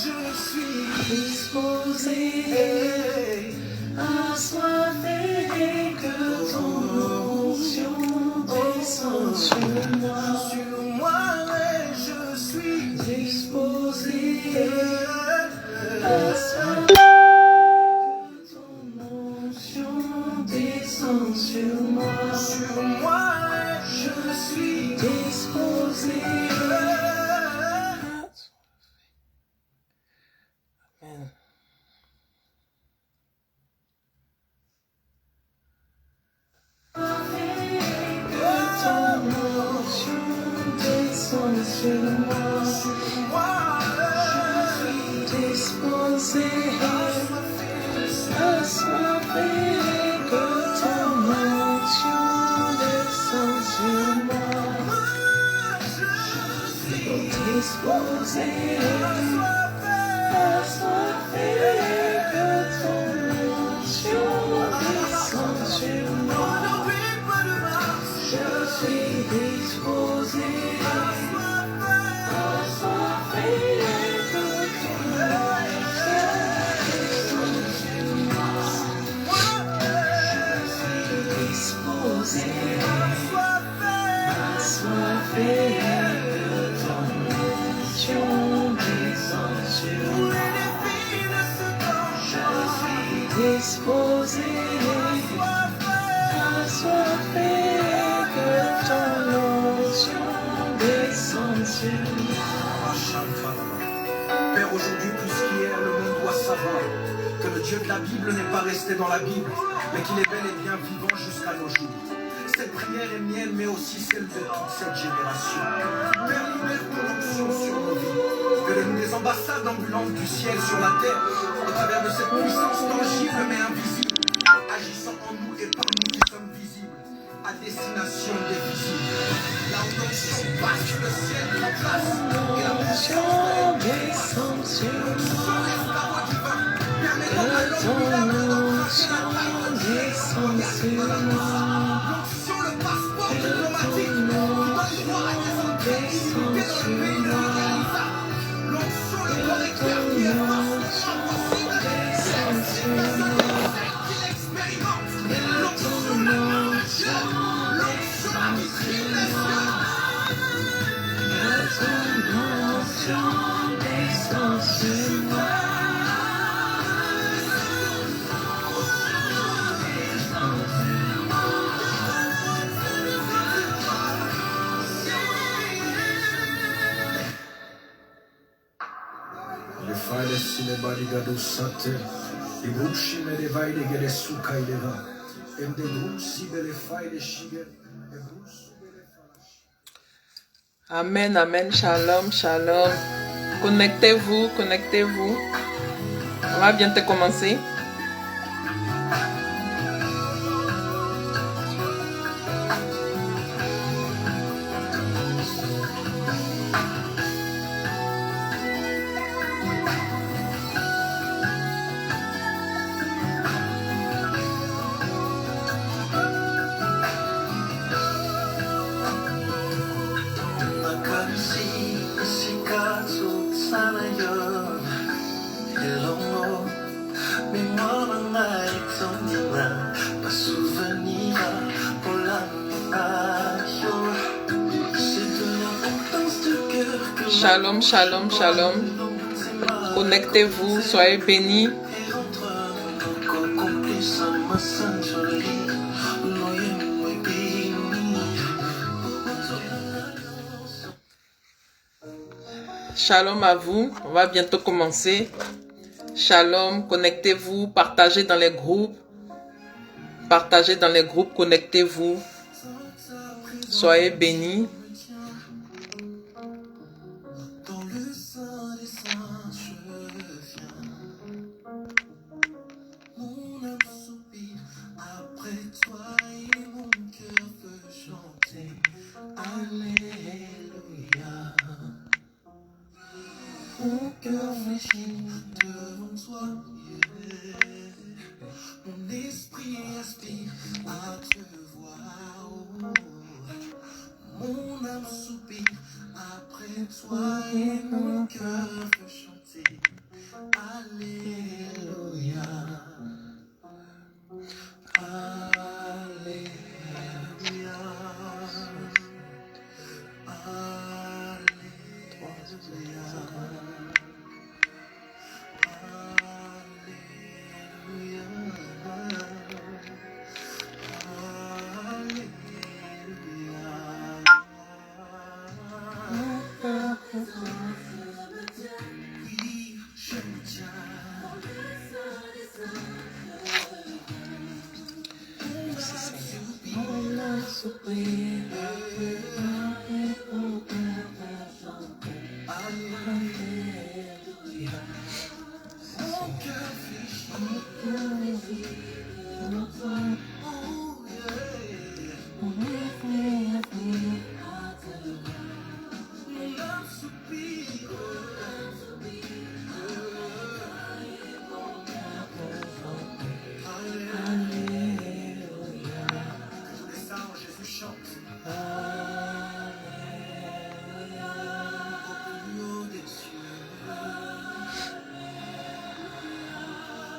je suis disposé, assoiffé que ton onction descende sur moi, et je suis disposé, assoiffé que ton onction descende sur moi, et je suis disposé. Amen. Sur moi, je suis disposé, assoiffé que ton onction descende sur moi. Je suis disposé, assoiffé que ton onction descende sur moi. Je suis disposé. Disposé, assoiffé que ton onction descende sur moi. Père, aujourd'hui, plus qu'hier, le monde doit savoir que le Dieu de la Bible n'est pas resté dans la Bible, mais qu'il est bel et bien vivant jusqu'à nos jours. Cette prière est mienne, mais aussi celle de toute cette génération. Père, libère ton onction sur nos vies. Fais-le-nous des ambassades ambulantes du ciel sur la terre, au travers de cette puissance tangible mais invisible, agissant en nous et par nous qui sommes visibles, à destination des visibles. Là où l'onction passe, le ciel prend place, et la puissance descend sur moi. Permet à l'homme Descend sur moi. l'onction, le passeport diplomatique, qui donne droit à des entrées illimitées dans le pays de l'Église. L'onction, le correcteur qui efface le mal possible, personne qui l'expérimente. L'onction, la main de Dieu, l'onction qui crée les Ton onction descend sur moi. Le file sine barigado sate, i bruci me le vai de gere suka ileva, em de bruci bele file shige, e bruci bele falash. Amen, amen, shalom, shalom. Connectez-vous, connectez-vous. On va bientôt commencer. Shalom, shalom, shalom. Connectez-vous, soyez bénis. Shalom à vous. On va bientôt commencer. Shalom, connectez-vous, partagez dans les groupes. Partagez dans les groupes, connectez-vous. Soyez bénis. Dans le sein des saints, je viens. Mon âme soupire après toi et mon cœur veut chanter. Alléluia. Mon cœur fléchit devant toi. Mon esprit aspire à te voir. Mon âme soupire après toi et mon cœur veut chanter. Alléluia. Alléluia. Oui, je me tiens. Mon cœur fléchit. Oh, yeah. Mon âme soupire. Alléluia. Que tous les anges Jésus chantent. Au plus haut des cieux.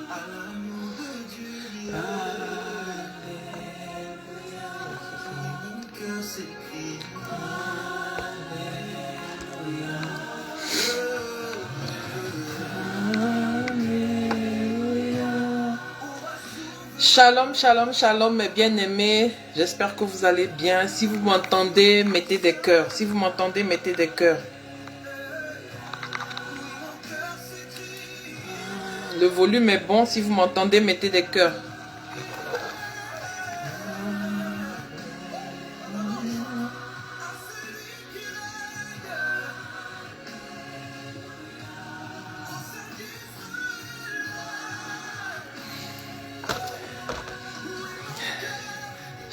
À l'amour de Dieu. Alléluia. Mon cœur s'écrie. Shalom, shalom, shalom, mes bien-aimés. J'espère que vous allez bien. Si vous m'entendez, mettez des cœurs. Si vous m'entendez, mettez des cœurs. Le volume est bon. Si vous m'entendez, mettez des cœurs.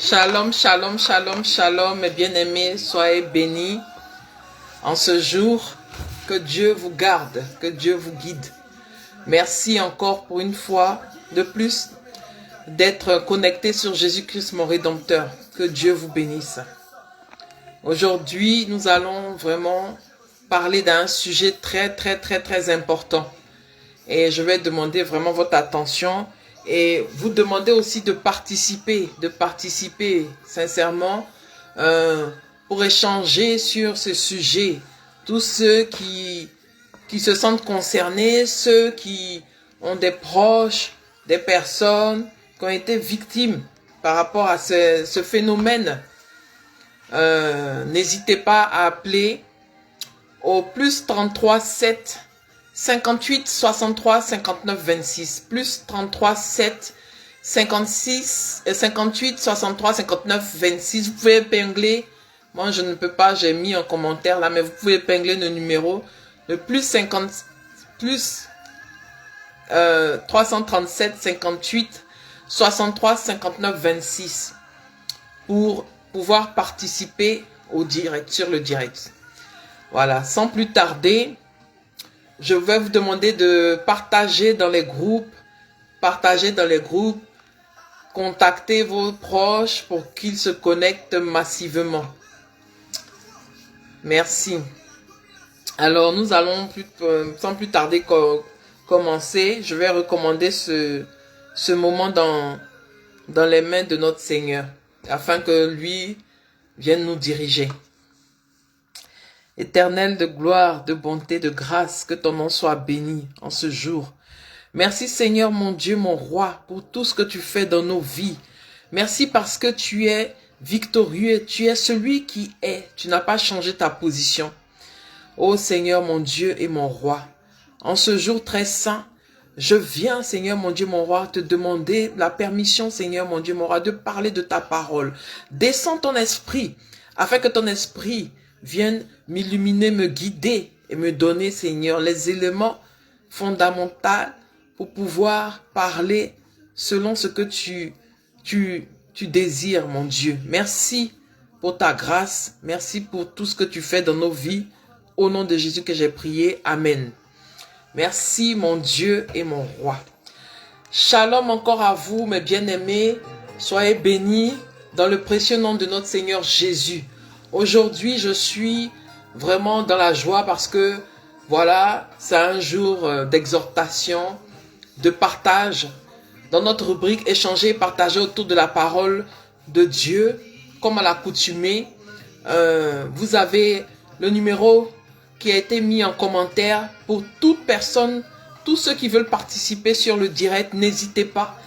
Shalom, shalom, shalom, shalom, mes bien-aimés, soyez bénis en ce jour. Que Dieu vous garde, que Dieu vous guide. Merci encore pour une fois de plus d'être connectés sur Jésus-Christ, mon Rédempteur. Que Dieu vous bénisse. Aujourd'hui, nous allons vraiment parler d'un sujet très important. Et je vais demander vraiment votre attention. Et vous demandez aussi de participer sincèrement pour échanger sur ce sujet. Tous ceux qui se sentent concernés, ceux qui ont des proches, des personnes qui ont été victimes par rapport à ce phénomène, n'hésitez pas à appeler au plus 33 7 58 63 59 26 plus 33 7 56 58 63 59 26. Vous pouvez épingler, moi je ne peux pas, j'ai mis en commentaire là, mais vous pouvez épingler le numéro, le plus 337 58 63 59 26 pour pouvoir participer au direct, sur le direct. Voilà, sans plus tarder, je vais vous demander de partager dans les groupes, contactez vos proches pour qu'ils se connectent massivement. Merci. Alors, nous allons sans plus tarder commencer. Je vais recommander ce moment dans les mains de notre Seigneur, afin que lui vienne nous diriger. Éternel de gloire, de bonté, de grâce, que ton nom soit béni en ce jour. Merci Seigneur mon Dieu, mon roi, pour tout ce que tu fais dans nos vies. Merci parce que tu es victorieux, tu es celui qui est. Tu n'as pas changé ta position. Ô Seigneur mon Dieu et mon roi, en ce jour très saint, je viens Seigneur mon Dieu, mon roi, te demander la permission Seigneur mon Dieu, mon roi, de parler de ta parole. Descends ton esprit, afin que ton esprit vienne m'illuminer, me guider et me donner, Seigneur, les éléments fondamentaux pour pouvoir parler selon ce que tu désires, mon Dieu. Merci pour ta grâce. Merci pour tout ce que tu fais dans nos vies. Au nom de Jésus que j'ai prié. Amen. Merci, mon Dieu et mon roi. Shalom encore à vous, mes bien-aimés. Soyez bénis dans le précieux nom de notre Seigneur Jésus. Aujourd'hui, je suis vraiment dans la joie parce que Voilà, c'est un jour d'exhortation, de partage. Dans notre rubrique échanger et partager autour de la parole de Dieu, comme à l'accoutumée, vous avez le numéro qui a été mis en commentaire pour toute personne, tous ceux qui veulent participer sur le direct, n'hésitez pas.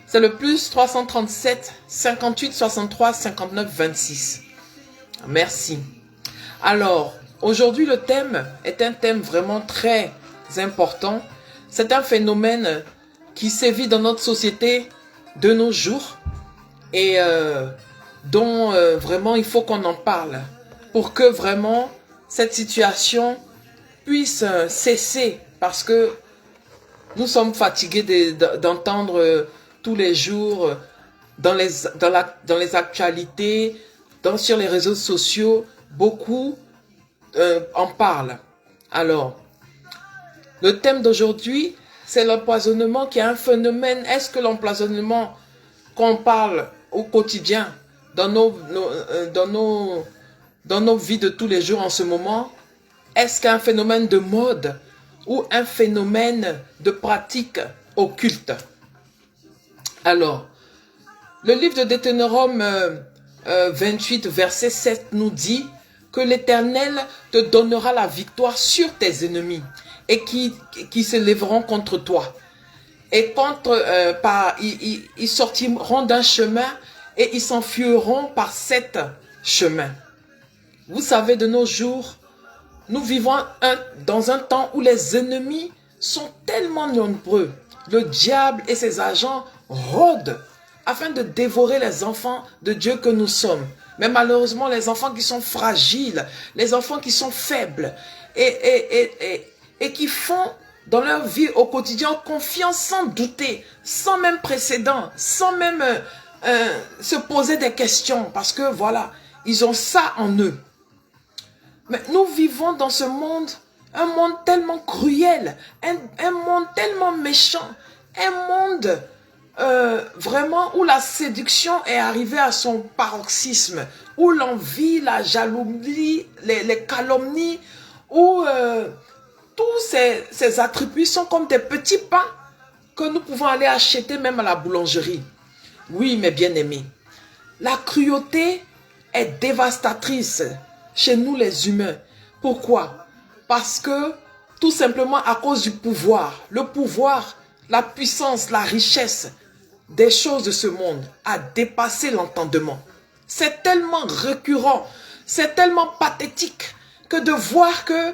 C'est le plus 337 58 63 59 26. Merci. Alors, aujourd'hui, le thème est un thème vraiment très important. C'est un phénomène qui sévit dans notre société de nos jours et dont vraiment il faut qu'on en parle pour que vraiment cette situation puisse cesser, parce que nous sommes fatigués d'entendre tous les jours dans les actualités, sur les réseaux sociaux, beaucoup en parlent. Alors, le thème d'aujourd'hui, c'est l'empoisonnement qui est un phénomène. Est-ce que l'empoisonnement qu'on parle au quotidien, dans nos vies de tous les jours en ce moment, est-ce qu'un phénomène de mode ou un phénomène de pratique occulte? Alors, le livre de Deutéronome 28, verset 7 nous dit que l'Éternel te donnera la victoire sur tes ennemis et qui se lèveront contre toi. Et ils sortiront d'un chemin et ils s'enfuiront par 7 chemins. Vous savez, de nos jours, nous vivons dans un temps où les ennemis sont tellement nombreux. Le diable et ses agents rôdent afin de dévorer les enfants de Dieu que nous sommes. Mais malheureusement, les enfants qui sont fragiles, les enfants qui sont faibles et qui font dans leur vie au quotidien confiance sans douter, sans même précédent, sans même se poser des questions, parce que voilà, ils ont ça en eux. Mais nous vivons dans ce monde, un monde tellement cruel, un monde tellement méchant, un monde vraiment où la séduction est arrivée à son paroxysme, où l'envie, la jalousie, les calomnies, où tous ces attributs sont comme des petits pains que nous pouvons aller acheter même à la boulangerie. Oui, mes bien-aimés, la cruauté est dévastatrice chez nous les humains. Pourquoi? Parce que tout simplement à cause du pouvoir. Le pouvoir, la puissance, la richesse des choses de ce monde a dépassé l'entendement. C'est tellement récurrent, c'est tellement pathétique que de voir que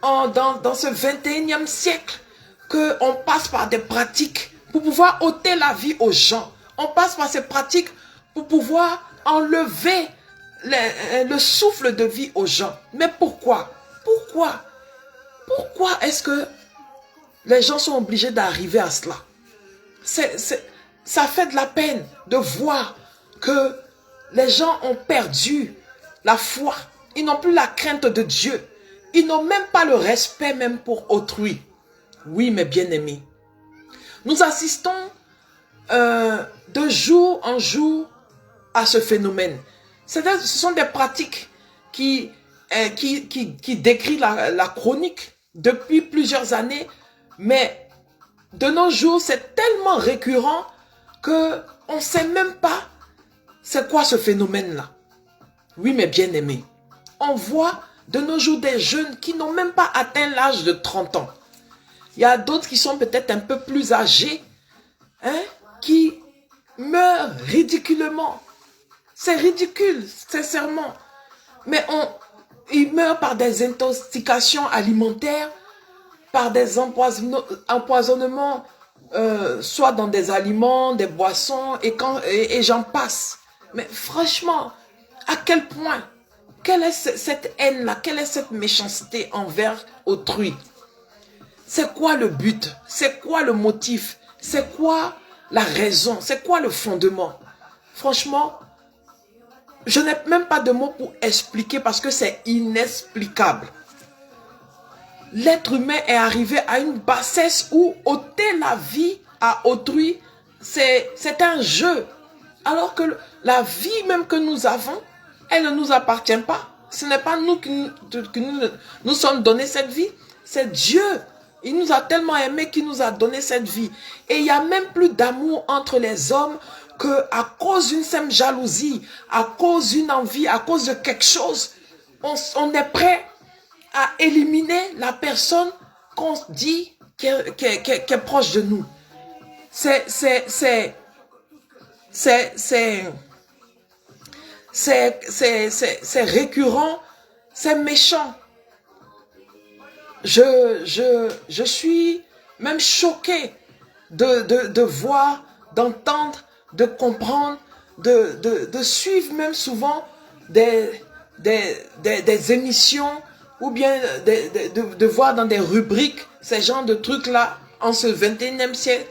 dans ce 21e siècle, qu'on passe par des pratiques pour pouvoir ôter la vie aux gens. On passe par ces pratiques pour pouvoir enlever le souffle de vie aux gens. Mais pourquoi? Pourquoi est-ce que les gens sont obligés d'arriver à cela? Ça fait de la peine de voir que les gens ont perdu la foi. Ils n'ont plus la crainte de Dieu. Ils n'ont même pas le respect même pour autrui. Oui, mes bien-aimés. Nous assistons de jour en jour à ce phénomène. Ce sont des pratiques qui décrivent la chronique depuis plusieurs années, mais de nos jours, c'est tellement récurrent qu'on ne sait même pas c'est quoi ce phénomène-là. Oui, mes bien-aimés, on voit de nos jours des jeunes qui n'ont même pas atteint l'âge de 30 ans. Il y a d'autres qui sont peut-être un peu plus âgés, qui meurent ridiculement. C'est ridicule, sincèrement. Mais ils meurent par des intoxications alimentaires, par des empoisonnements, soit dans des aliments, des boissons, et j'en passe. Mais franchement, à quel point? Quelle est cette haine-là? Quelle est cette méchanceté envers autrui? C'est quoi le but? C'est quoi le motif? C'est quoi la raison? C'est quoi le fondement? Franchement, je n'ai même pas de mots pour expliquer parce que c'est inexplicable. L'être humain est arrivé à une bassesse où ôter la vie à autrui, c'est un jeu. Alors que la vie même que nous avons, elle ne nous appartient pas. Ce n'est pas nous qui nous sommes donné cette vie. C'est Dieu. Il nous a tellement aimés qu'il nous a donné cette vie. Et il n'y a même plus d'amour entre les hommes qu'à cause d'une simple jalousie, à cause d'une envie, à cause de quelque chose, on est prêt à éliminer la personne qu'on dit qui est proche de nous. C'est récurrent, c'est méchant. Je suis même choqué de voir, d'entendre, de comprendre, de suivre même souvent des émissions ou bien de voir dans des rubriques ces genres de trucs-là en ce 21e siècle,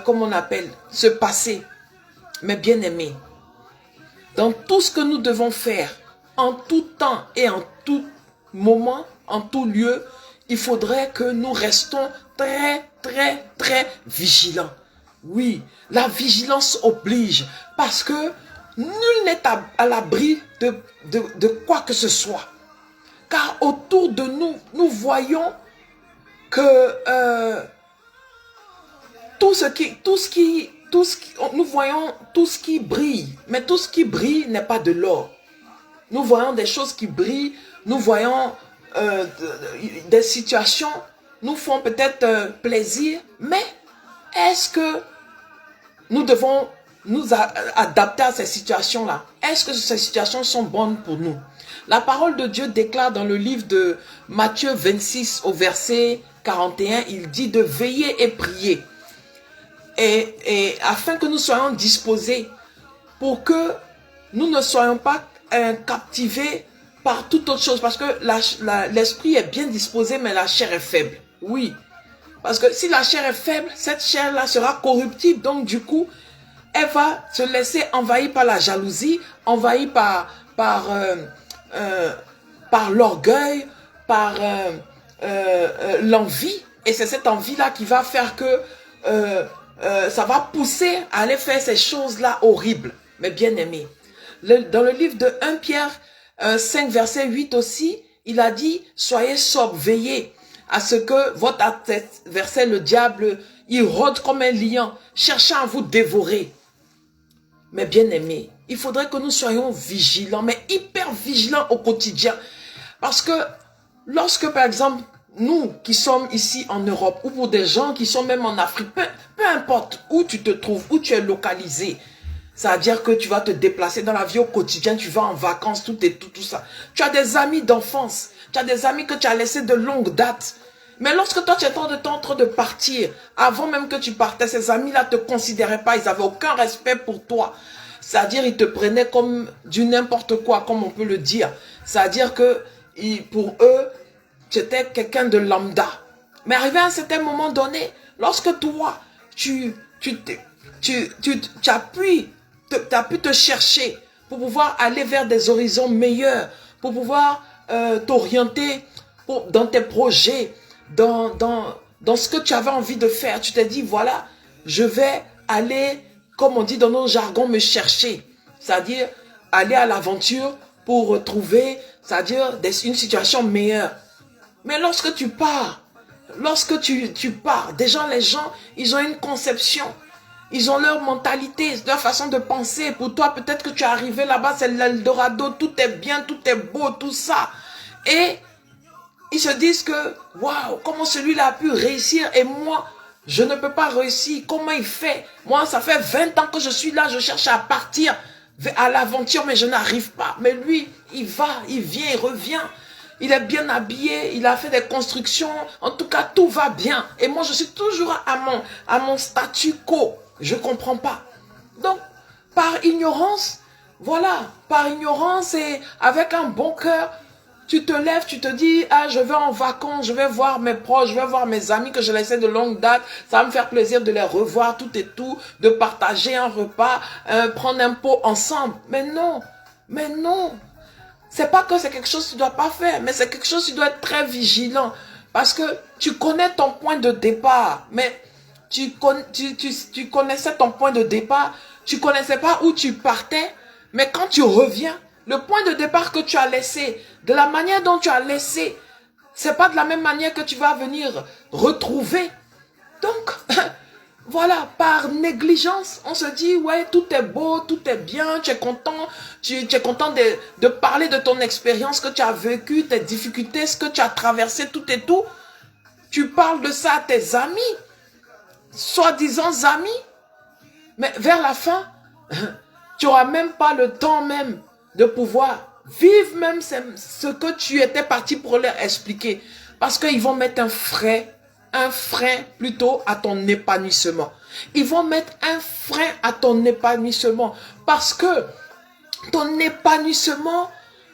comme on appelle, se passer. Mais bien aimé, dans tout ce que nous devons faire, en tout temps et en tout moment, en tout lieu, il faudrait que nous restons très, très, très vigilants. Oui, la vigilance oblige, parce que nul n'est à l'abri de quoi que ce soit. Car autour de nous, nous voyons que nous voyons tout ce qui brille, mais tout ce qui brille n'est pas de l'or. Nous voyons des choses qui brillent, nous voyons des situations, nous font peut-être plaisir, mais est-ce que nous devons nous adapter à ces situations-là? Est-ce que ces situations sont bonnes pour nous? La parole de Dieu déclare dans le livre de Matthieu 26 au verset 41, il dit de veiller et prier. Et afin que nous soyons disposés pour que nous ne soyons pas captivés par toute autre chose. Parce que l'esprit est bien disposé, mais la chair est faible. Oui. Parce que si la chair est faible, cette chair-là sera corruptible. Donc du coup, elle va se laisser envahir par la jalousie, envahir par l'orgueil, par l'envie. Et c'est cette envie-là qui va faire que ça va pousser à aller faire ces choses-là horribles. Mais bien aimé, dans le livre de 1 Pierre 5 verset 8 aussi, il a dit, soyez sobres, veillez à ce que votre adversaire, le diable, il rôde comme un lion, cherchant à vous dévorer. Mais bien aimé, il faudrait que nous soyons vigilants, mais hyper vigilants au quotidien. Parce que lorsque, par exemple, nous qui sommes ici en Europe, ou pour des gens qui sont même en Afrique, peu importe où tu te trouves, où tu es localisé, c'est-à-dire que tu vas te déplacer dans la vie au quotidien, tu vas en vacances, tout ça. Tu as des amis d'enfance, tu as des amis que tu as laissés de longue date. Mais lorsque toi, tu es en train de partir, avant même que tu partais, ces amis-là ne te considéraient pas, ils n'avaient aucun respect pour toi. C'est-à-dire, ils te prenaient comme du n'importe quoi, comme on peut le dire. C'est-à-dire que pour eux, tu étais quelqu'un de lambda. Mais arrivé à un certain moment donné, lorsque toi, tu as pu te chercher pour pouvoir aller vers des horizons meilleurs, pour pouvoir t'orienter dans tes projets, dans ce que tu avais envie de faire. Tu t'es dit, voilà, je vais aller, comme on dit dans nos jargons, me chercher. C'est-à-dire, aller à l'aventure pour retrouver, c'est-à-dire une situation meilleure. Mais lorsque tu pars, déjà les gens, ils ont une conception. Ils ont leur mentalité, leur façon de penser. Pour toi, peut-être que tu es arrivé là-bas, c'est l'Eldorado, tout est bien, tout est beau, tout ça. Et ils se disent que, waouh, comment celui-là a pu réussir et moi, je ne peux pas réussir. Comment il fait? Moi, ça fait 20 ans que je suis là, je cherche à partir à l'aventure, mais je n'arrive pas. Mais lui, il va, il vient, il revient. Il est bien habillé, il a fait des constructions. En tout cas, tout va bien. Et moi, je suis toujours à mon statu quo. Je ne comprends pas. Donc, par ignorance, voilà, par ignorance et avec un bon cœur, tu te lèves, tu te dis, ah, je vais en vacances, je vais voir mes proches, je vais voir mes amis que je laissais de longue date. Ça va me faire plaisir de les revoir, tout et tout, de partager un repas, prendre un pot ensemble. Mais non, mais non. C'est pas que c'est quelque chose que tu ne dois pas faire, mais c'est quelque chose que tu dois être très vigilant. Parce que tu connais ton point de départ, mais tu connaissais ton point de départ, tu connaissais pas où tu partais, mais quand tu reviens, le point de départ que tu as laissé, de la manière dont tu as laissé, c'est pas de la même manière que tu vas venir retrouver. Donc, voilà, par négligence, on se dit, ouais, tout est beau, tout est bien, tu es content, tu es content de parler de ton expérience que tu as vécue, tes difficultés, ce que tu as traversé, tout et tout. Tu parles de ça à tes amis, soi-disant amis, mais vers la fin, tu n'auras même pas le temps même de pouvoir vivre même ce que tu étais parti pour leur expliquer. Parce qu'ils vont mettre un frein plutôt à ton épanouissement. Ils vont mettre un frein à ton épanouissement. Parce que ton épanouissement,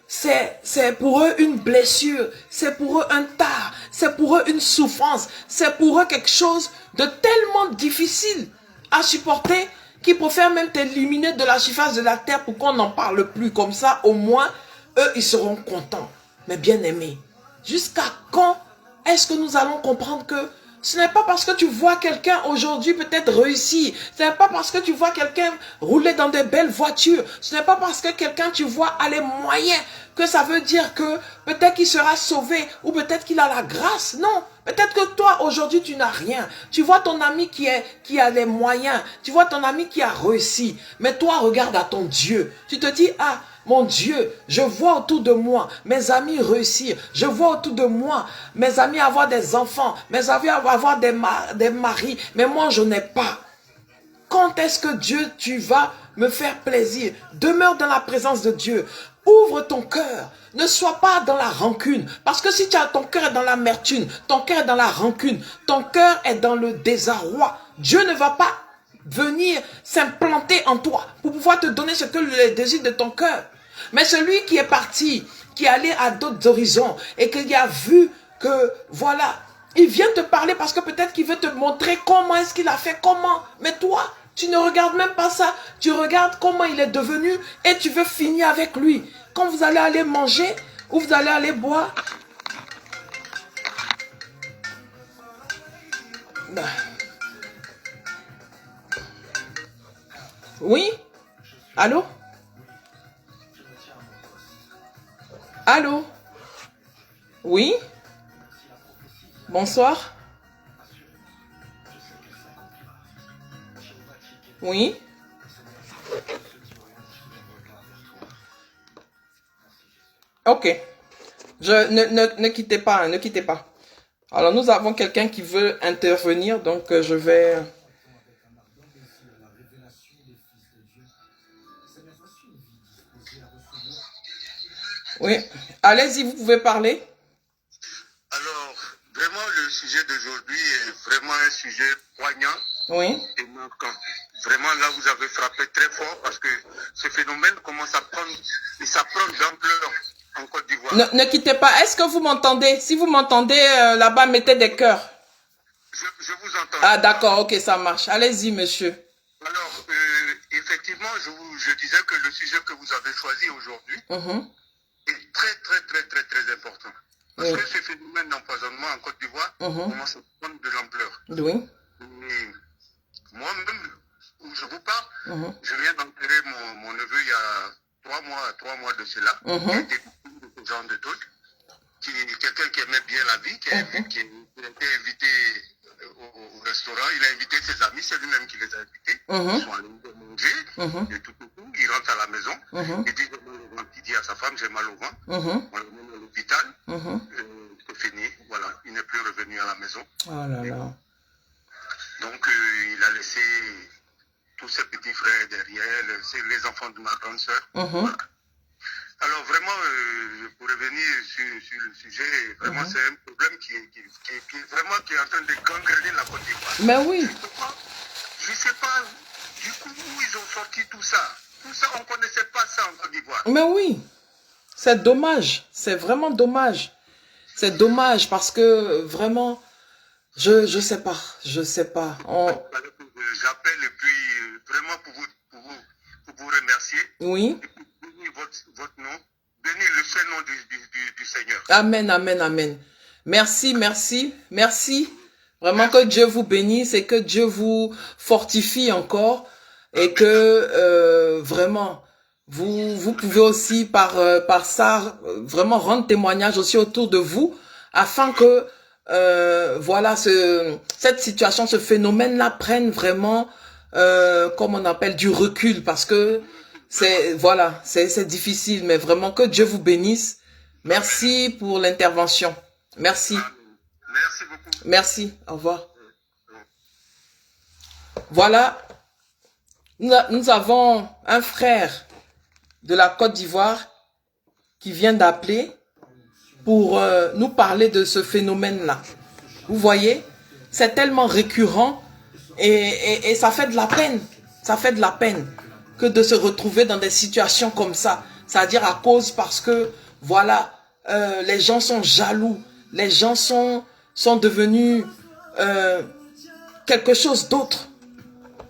c'est pour eux une blessure, c'est pour eux un tard, c'est pour eux une souffrance, c'est pour eux quelque chose de tellement difficile à supporter qu'ils préfèrent même t'éliminer de la surface de la terre pour qu'on n'en parle plus. Comme ça, au moins, eux, ils seront contents. Mais bien aimés, jusqu'à quand est-ce que nous allons comprendre que ce n'est pas parce que tu vois quelqu'un aujourd'hui peut-être réussir, ce n'est pas parce que tu vois quelqu'un rouler dans de belles voitures, ce n'est pas parce que quelqu'un tu vois a les moyens que ça veut dire que peut-être qu'il sera sauvé ou peut-être qu'il a la grâce. Non, peut-être que toi aujourd'hui tu n'as rien. Tu vois ton ami qui a les moyens, tu vois ton ami qui a réussi, mais toi regarde à ton Dieu. Tu te dis, ah, mon Dieu, je vois autour de moi mes amis réussir. Je vois autour de moi mes amis avoir des enfants, mes amis avoir des maris. Mais moi, je n'ai pas. Quand est-ce que Dieu, tu vas me faire plaisir? Demeure dans la présence de Dieu. Ouvre ton cœur. Ne sois pas dans la rancune. Parce que si tu as ton cœur est dans l'amertume, ton cœur est dans la rancune, ton cœur est dans le désarroi, Dieu ne va pas venir s'implanter en toi pour pouvoir te donner ce que le désir de ton cœur. Mais celui qui est parti, qui est allé à d'autres horizons et qui a vu que, voilà, il vient te parler parce que peut-être qu'il veut te montrer comment est-ce qu'il a fait, comment. Mais toi, tu ne regardes même pas ça. Tu regardes comment il est devenu et tu veux finir avec lui. Quand vous allez aller manger ou vous allez aller boire. Oui? Allô? Allô? Oui? Bonsoir? Oui? Ok. Ne quittez pas, hein, ne quittez pas. Alors, nous avons quelqu'un qui veut intervenir, donc je vais... Oui. Allez-y, vous pouvez parler. Alors, vraiment, le sujet d'aujourd'hui est vraiment un sujet poignant Oui. et marquant. Vraiment, là, vous avez frappé très fort parce que ce phénomène commence à prendre, et ça prend d'ampleur en Côte d'Ivoire. Ne quittez pas. Est-ce que vous m'entendez? Si vous m'entendez, là-bas, mettez des cœurs. Je vous entends. Ah, d'accord, ok, ça marche. Allez-y, monsieur. Alors, effectivement, je disais que le sujet que vous avez choisi aujourd'hui est très, très, très, très, très important. Parce que ce phénomène d'empoisonnement en Côte d'Ivoire commence à prendre de l'ampleur. Oui. Et moi-même, où je vous parle, je viens d'enterrer mon neveu il y a 3 mois de cela, qui était de ce genre de truc, qui est quelqu'un qui aimait bien la vie, qui a été invité au restaurant, il a invité ses amis, c'est lui-même qui les a invités, ils sont allés manger, et tout, il rentre à la maison, il dit à sa femme, j'ai mal au ventre, on l'emmène à l'hôpital, c'est fini, voilà, il n'est plus revenu à la maison. Oh là là. Donc, il a laissé tous ses petits frères derrière, les enfants de ma grande sœur. Voilà. Alors, vraiment, pour revenir sur le sujet, vraiment, c'est un problème qui est en train de gangréner la Côte d'Ivoire. Mais oui. Je ne sais pas, du coup, où ils ont sorti tout ça. Tout ça, on ne connaissait pas ça en Côte d'Ivoire. Mais oui. C'est dommage. C'est vraiment dommage. C'est dommage parce que, vraiment... Je sais pas. J'appelle et puis vraiment pour vous remercier. Oui. Et pour bénir votre nom, bénir le seul nom du Seigneur. Amen, amen, amen. Merci. Vraiment que Dieu vous bénisse et que Dieu vous fortifie encore et que vraiment vous pouvez aussi par ça vraiment rendre témoignage aussi autour de vous afin que, voilà, cette situation, ce phénomène-là prenne vraiment, comme on appelle, du recul, parce que voilà, c'est difficile, mais vraiment que Dieu vous bénisse. Merci pour l'intervention. Merci. Merci beaucoup. Merci. Au revoir. Voilà. Nous avons un frère de la Côte d'Ivoire qui vient d'appeler pour nous parler de ce phénomène-là. Vous voyez, c'est tellement récurrent et ça fait de la peine. Ça fait de la peine que de se retrouver dans des situations comme ça. C'est-à-dire à cause parce que, voilà, les gens sont jaloux. Les gens sont devenus quelque chose d'autre.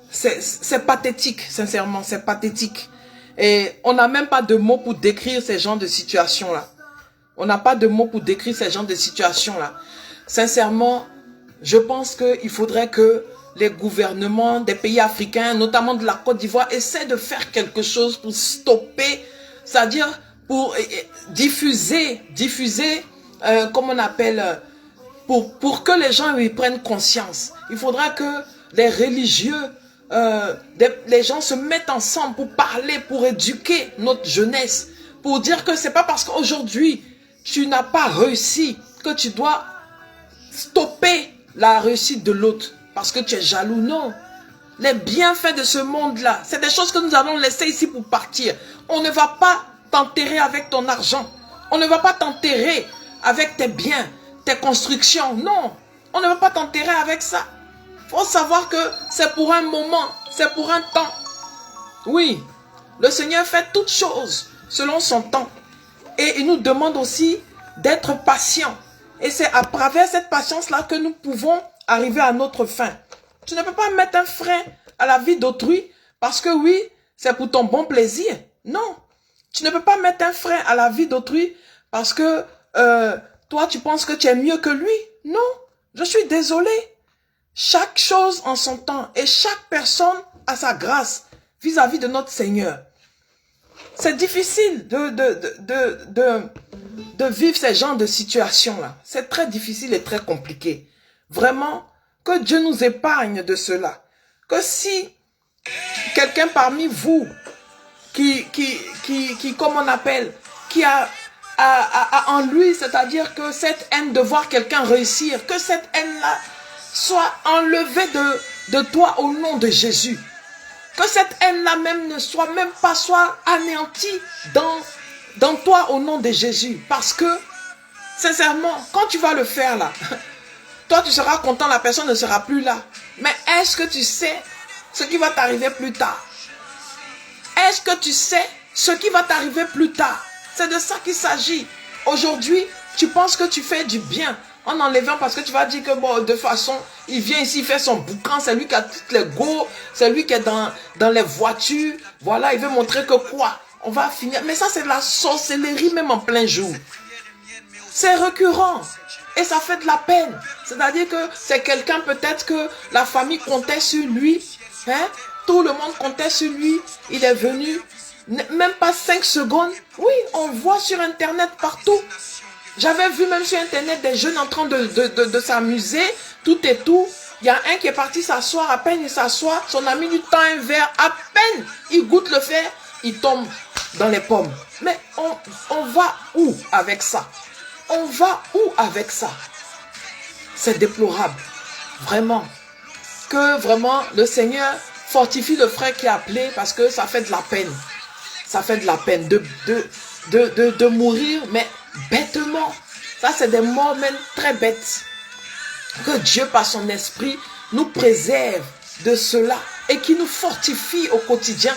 C'est pathétique, sincèrement, c'est pathétique. Et on n'a même pas de mots pour décrire ces genres de situations-là. On n'a pas de mots pour décrire ces genres de situations-là. Sincèrement, je pense qu'il faudrait que les gouvernements des pays africains, notamment de la Côte d'Ivoire, essaient de faire quelque chose pour stopper, c'est-à-dire pour diffuser, comme on appelle, pour que les gens y prennent conscience. Il faudra que les religieux, les gens se mettent ensemble pour parler, pour éduquer notre jeunesse, pour dire que c'est pas parce qu'aujourd'hui tu n'as pas réussi que tu dois stopper la réussite de l'autre parce que tu es jaloux. Non, les bienfaits de ce monde-là, c'est des choses que nous allons laisser ici pour partir. On ne va pas t'enterrer avec ton argent, on ne va pas t'enterrer avec tes biens, tes constructions. Non, on ne va pas t'enterrer avec ça. Il faut savoir que c'est pour un moment, c'est pour un temps. Oui, le Seigneur fait toutes choses selon son temps. Et il nous demande aussi d'être patients. Et c'est à travers cette patience-là que nous pouvons arriver à notre fin. Tu ne peux pas mettre un frein à la vie d'autrui parce que oui, c'est pour ton bon plaisir. Non, tu ne peux pas mettre un frein à la vie d'autrui parce que toi, tu penses que tu es mieux que lui. Non, je suis désolé. Chaque chose en son temps et chaque personne a sa grâce vis-à-vis de notre Seigneur. C'est difficile de vivre ces genres de situations-là. C'est très difficile et très compliqué. Vraiment, que Dieu nous épargne de cela. Que si quelqu'un parmi vous qui comme on appelle, qui a en lui, c'est-à-dire que cette haine de voir quelqu'un réussir, que cette haine-là soit enlevée de toi au nom de Jésus. Que cette haine-là même ne soit même pas, soit anéantie dans toi au nom de Jésus. Parce que, sincèrement, quand tu vas le faire là, toi tu seras content, la personne ne sera plus là. Mais est-ce que tu sais ce qui va t'arriver plus tard? Est-ce que tu sais ce qui va t'arriver plus tard? C'est de ça qu'il s'agit. Aujourd'hui, tu penses que tu fais du bien en enlevant parce que tu vas dire que bon, de toute façon, il vient ici, il fait son boucan, c'est lui qui a toutes les go, c'est lui qui est dans les voitures. Voilà, il veut montrer que quoi? On va finir. Mais ça, c'est de la sorcellerie même en plein jour. C'est récurrent. Et ça fait de la peine. C'est-à-dire que c'est quelqu'un peut-être que la famille comptait sur lui. Hein? Tout le monde comptait sur lui. Il est venu. Même pas 5 secondes. Oui, on voit sur Internet partout. J'avais vu même sur Internet des jeunes en train de s'amuser, tout et tout. Il y a un qui est parti s'asseoir, à peine il s'assoit, son ami lui tend un verre, à peine il goûte le verre, il tombe dans les pommes. Mais on va où avec ça? On va où avec ça? C'est déplorable. Vraiment. Que vraiment le Seigneur fortifie le frère qui a appelé parce que ça fait de la peine. Ça fait de la peine de mourir, mais bêtement. Ça, c'est des morts même très bêtes. Que Dieu, par son esprit, nous préserve de cela et qui nous fortifie au quotidien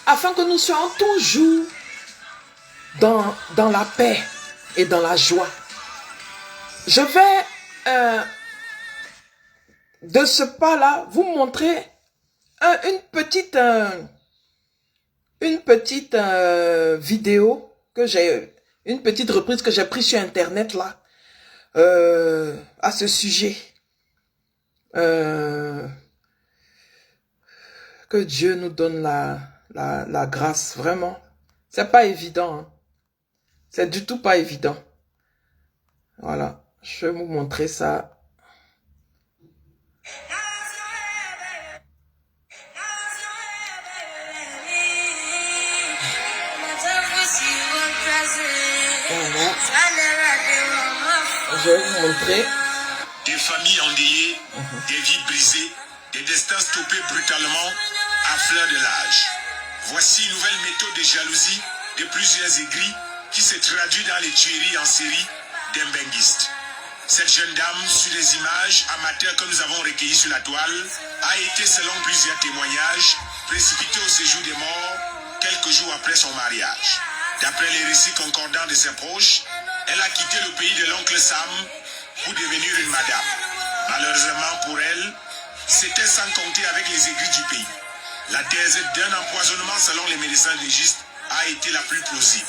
afin que nous soyons toujours dans la paix et dans la joie. Je vais, de ce pas-là, vous montrer une petite vidéo que j'ai, une petite reprise que j'ai prise sur Internet là, à ce sujet. Que Dieu nous donne la grâce, vraiment. C'est pas évident. Hein. C'est du tout pas évident. Voilà. Je vais vous montrer ça. Voilà. Je vais vous montrer. Des familles endeuillées, des vies brisées, des destins stoppés brutalement à fleur de l'âge. Voici une nouvelle méthode de jalousie de plusieurs aigris qui se traduit dans les tueries en série d'Mbenguistes. Cette jeune dame, sur les images amateurs que nous avons recueillies sur la toile, a été, selon plusieurs témoignages, précipitée au séjour des morts quelques jours après son mariage. D'après les récits concordants de ses proches, elle a quitté le pays de l'oncle Sam pour devenir une madame. Malheureusement pour elle, c'était sans compter avec les aigris du pays. La thèse d'un empoisonnement selon les médecins légistes a été la plus plausible.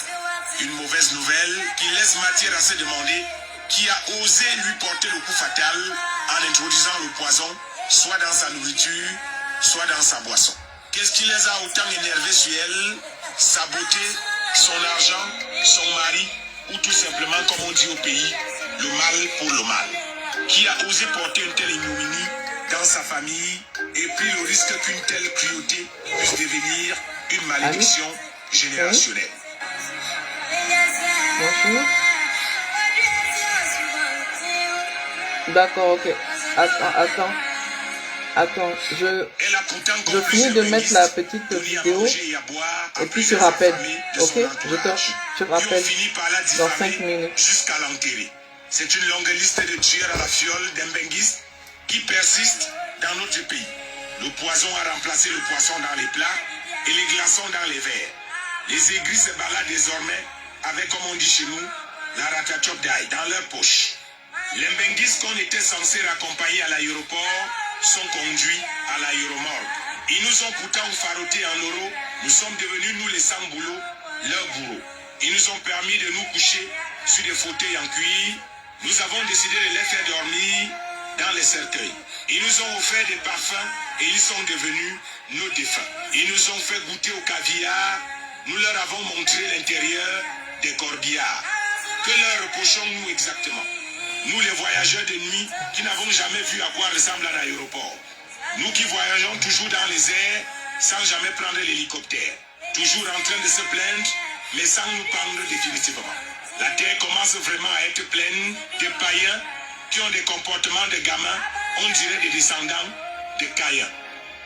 Une mauvaise nouvelle qui laisse matière à se demander qui a osé lui porter le coup fatal en introduisant le poison, soit dans sa nourriture, soit dans sa boisson. Qu'est-ce qui les a autant énervés sur elle? Sa beauté, son argent, son mari, ou tout simplement, comme on dit au pays, le mal pour le mal. Qui a osé porter une telle ignominie dans sa famille et pris le risque qu'une telle cruauté puisse devenir une malédiction générationnelle? Bonjour. D'accord, ok. Attends, je finis de mettre la petite vidéo et puis je rappelle, ok? Je te rappelle dans 5 minutes. Jusqu'à l'enterrer. C'est une longue liste de tueurs à la fiole d'Mbenguistes qui persiste dans notre pays. Le poison a remplacé le poisson dans les plats et les glaçons dans les verres. Les aigris se baladent désormais avec, comme on dit chez nous, la ratachop d'ail dans leur poche. Les Mbenguistes qu'on était censés raccompagner à l'aéroport sont conduits à l'aéromorgue. Ils nous ont pourtant farotés en euros. Nous sommes devenus, nous les sans-boulot, leurs bourreaux. Ils nous ont permis de nous coucher sur des fauteuils en cuir. Nous avons décidé de les faire dormir dans les cercueils. Ils nous ont offert des parfums et ils sont devenus nos défunts. Ils nous ont fait goûter au caviar. Nous leur avons montré l'intérieur des corbillards. Que leur reprochons-nous exactement? Nous les voyageurs de nuit qui n'avons jamais vu à quoi ressemble un aéroport. Nous qui voyageons toujours dans les airs sans jamais prendre l'hélicoptère. Toujours en train de se plaindre mais sans nous pendre définitivement. La terre commence vraiment à être pleine de païens qui ont des comportements de gamins, on dirait des descendants de Caïn.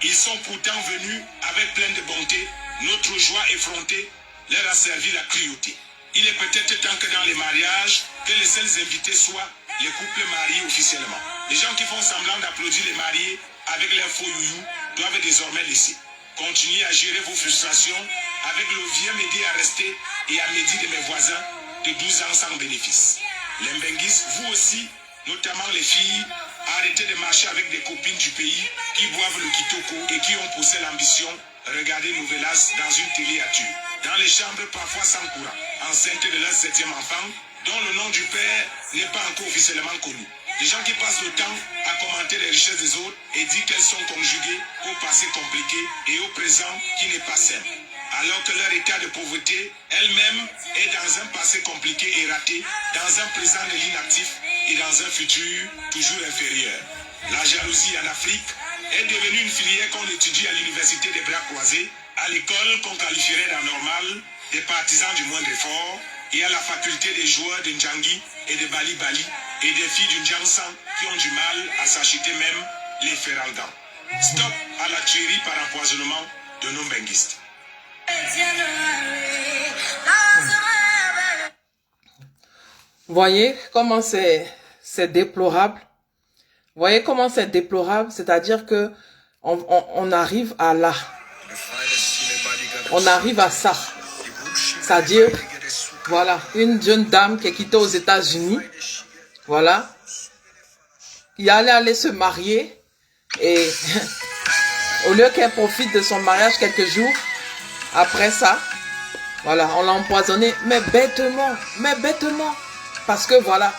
Ils sont pourtant venus avec plein de bonté. Notre joie effrontée leur a servi la cruauté. Il est peut-être temps que dans les mariages, que les seuls invités soient les couples mariés officiellement. Les gens qui font semblant d'applaudir les mariés avec leurs faux youyou doivent désormais laisser. Continuez à gérer vos frustrations avec le vieux m'aider à rester et à m'aider de mes voisins de 12 ans sans bénéfice. Les Mbenguistes, vous aussi, notamment les filles, arrêtez de marcher avec des copines du pays qui boivent le kitoko et qui ont poussé l'ambition, regardez Novelas dans une télé à tuer. Dans les chambres parfois sans courant, enceintes de leur 7e enfant, dont le nom du père n'est pas encore officiellement connu. Des gens qui passent le temps à commenter les richesses des autres et dire qu'elles sont conjuguées au passé compliqué et au présent qui n'est pas simple. Alors que leur état de pauvreté elle-même est dans un passé compliqué et raté, dans un présent de l'inactif et dans un futur toujours inférieur. La jalousie en Afrique est devenue une filière qu'on étudie à l'université des bras croisés, à l'école qu'on qualifierait d'anormale, des partisans du moindre effort, et à la faculté des joueurs de Ndjangi et de Bali Bali, et des filles du Ndjansan qui ont du mal à s'acheter même les feralgans. Stop à la tuerie par empoisonnement de nos Mbenguistes. Voyez comment c'est déplorable. Voyez comment c'est déplorable, c'est-à-dire que on arrive à là. On arrive à ça. C'est-à-dire, voilà, une jeune dame qui est quittée aux États-Unis, voilà, qui allait aller se marier et au lieu qu'elle profite de son mariage quelques jours après ça, voilà, on l'a empoisonnée, mais bêtement, parce que voilà,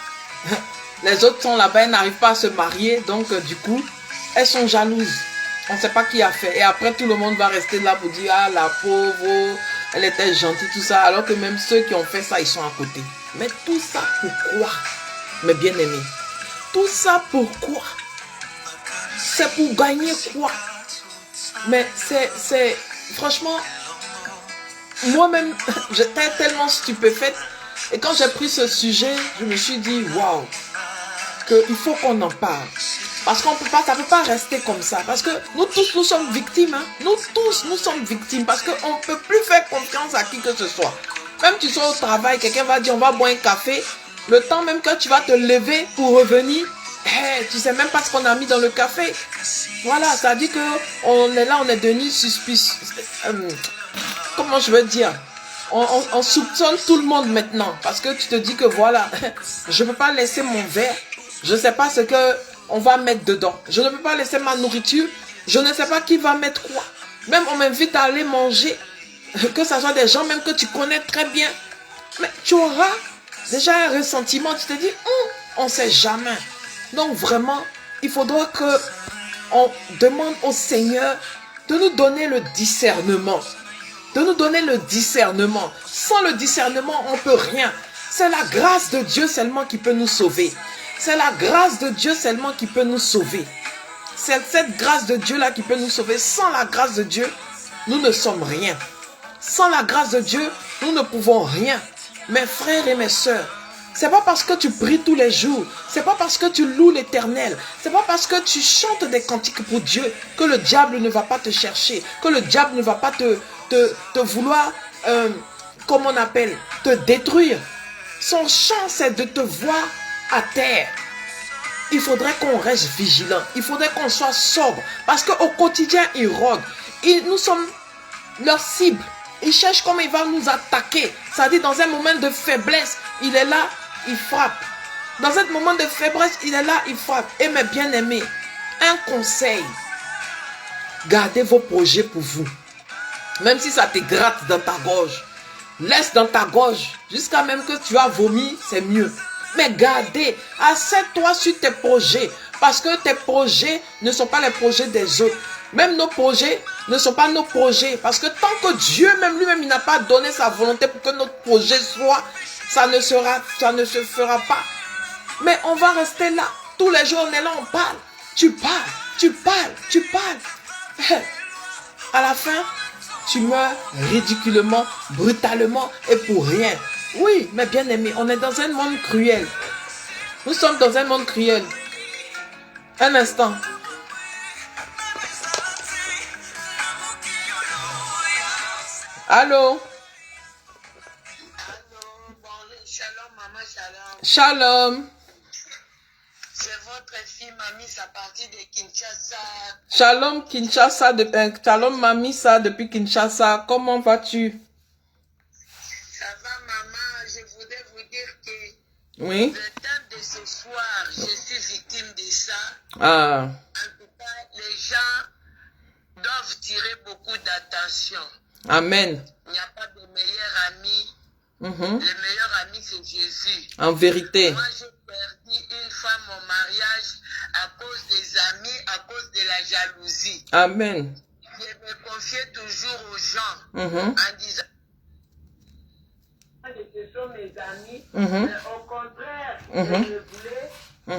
les autres sont là-bas, elles n'arrivent pas à se marier, donc du coup, elles sont jalouses. On ne sait pas qui a fait. Et après, tout le monde va rester là pour dire, ah, la pauvre, elle était gentille, tout ça. Alors que même ceux qui ont fait ça, ils sont à côté. Mais tout ça, pourquoi? mes bien-aimés. Tout ça pourquoi? C'est pour gagner quoi? Mais c'est franchement, moi-même, j'étais tellement stupéfaite. Et quand j'ai pris ce sujet, je me suis dit, waouh, qu'il faut qu'on en parle. Parce qu'on peut pas, ça ne peut pas rester comme ça. Parce que nous tous, nous sommes victimes. Hein? Nous tous, nous sommes victimes. Parce qu'on ne peut plus faire confiance à qui que ce soit. Même tu sois au travail, quelqu'un va dire, on va boire un café. Le temps même que tu vas te lever pour revenir, tu ne sais même pas ce qu'on a mis dans le café. Voilà, ça dit qu'on est là, on est devenu suspicieux. Comment je veux dire? On soupçonne tout le monde maintenant. Parce que tu te dis que voilà, je ne peux pas laisser mon verre. Je ne sais pas ce qu'on va mettre dedans. Je ne peux pas laisser ma nourriture. Je ne sais pas qui va mettre quoi. Même on m'invite à aller manger. Que ce soit des gens même que tu connais très bien. Mais tu auras déjà un ressentiment. Tu te dis, on ne sait jamais. Donc vraiment, il faudra qu'on demande au Seigneur de nous donner le discernement. De nous donner le discernement. Sans le discernement, on ne peut rien. C'est la grâce de Dieu seulement qui peut nous sauver. C'est la grâce de Dieu seulement qui peut nous sauver. C'est cette grâce de Dieu là qui peut nous sauver. Sans la grâce de Dieu, nous ne sommes rien. Sans la grâce de Dieu, nous ne pouvons rien. Mes frères et mes sœurs, c'est pas parce que tu pries tous les jours, c'est pas parce que tu loues l'Éternel, c'est pas parce que tu chantes des cantiques pour Dieu que le diable ne va pas te chercher, que le diable ne va pas te vouloir, comme on appelle, te détruire. Son chant, c'est de te voir à terre. Il faudrait qu'on reste vigilant, il faudrait qu'on soit sobre, parce qu'au quotidien, ils rôdent. Nous sommes leur cible. Il cherche comment il va nous attaquer. Ça dit dans un moment de faiblesse, il est là, il frappe. Dans un moment de faiblesse, il est là, il frappe. Et mes bien-aimés, un conseil. Gardez vos projets pour vous. Même si ça te gratte dans ta gorge. Laisse dans ta gorge. Jusqu'à même que tu as vomi, c'est mieux. Mais gardez, asseye-toi sur tes projets. Parce que tes projets ne sont pas les projets des autres. Même nos projets ne sont pas nos projets. Parce que tant que Dieu même lui-même il n'a pas donné sa volonté pour que notre projet soit, ça ne se fera pas. Mais on va rester là. Tous les jours on est là, on parle. Tu parles. À la fin, tu meurs ridiculement, brutalement et pour rien. Oui, mais bien aimé, on est dans un monde cruel. Nous sommes dans un monde cruel. Un instant. Allô? Shalom, maman, shalom. Shalom. C'est votre fille, mamie, ça partit de Kinshasa. Shalom, Kinshasa. Shalom, mamie, depuis Kinshasa. Comment vas-tu? Ça va, maman. Je voudrais vous dire que oui. Le thème de ce soir, je suis victime de ça. Ah. En tout cas, les gens doivent tirer beaucoup d'attention. Amen. Il n'y a pas de meilleur ami. Le meilleur ami, c'est Jésus. En vérité. Moi, j'ai perdu une femme au mariage à cause des amis, à cause de la jalousie. Amen. Je me confiais toujours aux gens en disant ce sont mes amis, mais au contraire, je le voulais.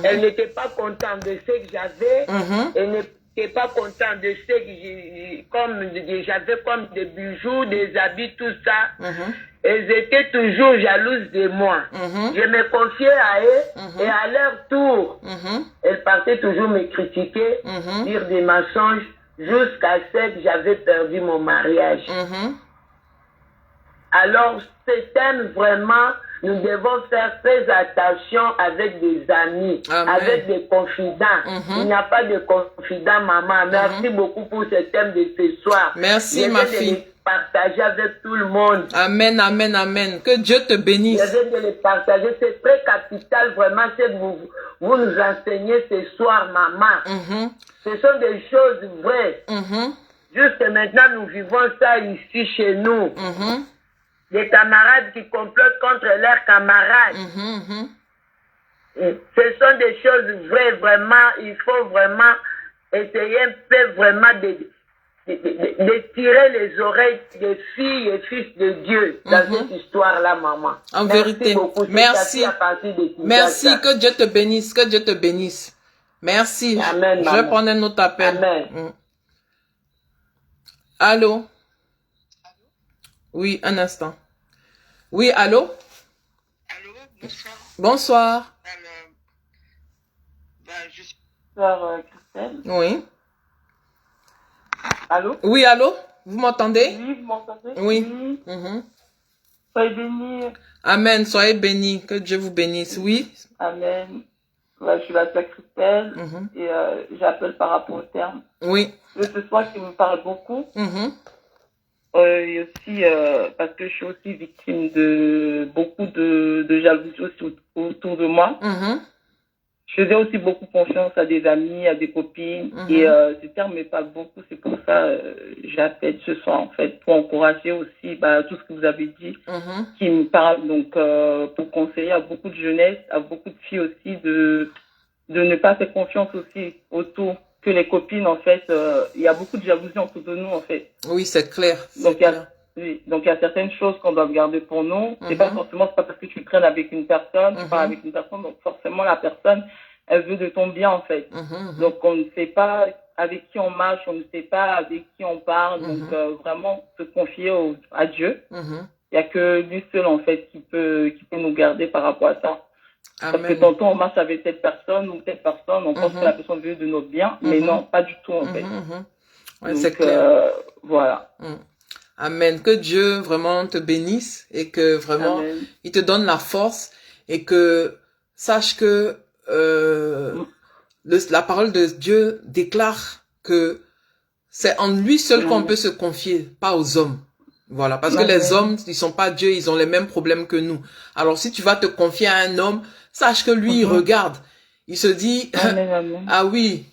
Elle n'était pas contente de ce que j'avais. Elle n'était pas contente de ce que j'avais comme des bijoux, des habits, tout ça. Elles étaient toujours jalouses de moi. Je me confiais à elles et à leur tour, elles partaient toujours me critiquer, dire des mensonges, jusqu'à ce que j'avais perdu mon mariage. Alors, ce thème, vraiment, nous devons faire très attention avec des amis, avec des confidents. Il n'y a pas de confident, maman. Merci beaucoup pour ce thème de ce soir. Merci, ma fille. Partager avec tout le monde. Amen, amen, amen. Que Dieu te bénisse. Je vais de les partager. C'est très capital, vraiment, ce que vous nous enseignez ce soir, maman. Ce sont des choses vraies. Jusque maintenant, nous vivons ça ici chez nous. Des camarades qui complotent contre leurs camarades. Ce sont des choses vraies, vraiment. Il faut vraiment essayer un peu vraiment de tirer les oreilles des filles et fils de Dieu dans cette histoire-là, maman. En Merci vérité. beaucoup. Merci. À partir de Merci. Que Dieu te bénisse. Que Dieu te bénisse. Merci. Amen, Je vais prendre un autre appel. Amen. Allô? Oui, un instant. Oui, allô? Allô, bonsoir. Bonsoir. Je suis Christelle. Oui. Allô? Oui, allô? Vous m'entendez? Oui, vous m'entendez? Oui. Soyez bénis. Amen. Soyez bénis. Que Dieu vous bénisse. Oui. Amen. Ouais, je suis la sœur Christelle et j'appelle par rapport au terme. Oui. Ce soir qui me parle beaucoup. Et aussi parce que je suis aussi victime de beaucoup de jalousie aussi autour de moi. Je faisais aussi beaucoup confiance à des amis, à des copines. Et ce terme me parle beaucoup. C'est pour ça j'appelle ce soir, en fait, pour encourager aussi tout ce que vous avez dit, qui me parle. Donc, pour conseiller à beaucoup de jeunesse, à beaucoup de filles aussi, de ne pas faire confiance aussi autour. Que les copines, en fait, il y a beaucoup de jalousie autour de nous, en fait. Oui, c'est clair. Donc, il y a certaines choses qu'on doit garder pour nous. C'est pas parce que tu traînes avec une personne, tu parles avec une personne, donc forcément la personne, elle veut de ton bien, en fait. Donc, on ne sait pas avec qui on marche, on ne sait pas avec qui on parle. Donc, vraiment, se confier à Dieu. Il y a que lui seul, en fait, qui peut nous garder par rapport à ça. Amen. Parce que tantôt, on marche avec telle personne ou telle personne, on pense que la personne veut de notre bien, mais non, pas du tout, en fait. Ouais, c'est clair. Voilà. Amen. Que Dieu vraiment te bénisse et que vraiment, il te donne la force et que sache que la parole de Dieu déclare que c'est en lui seul qu'on peut se confier, pas aux hommes. Voilà, parce que les hommes, ils sont pas Dieu, ils ont les mêmes problèmes que nous. Alors si tu vas te confier à un homme, sache que lui, il regarde. Il se dit, ah oui,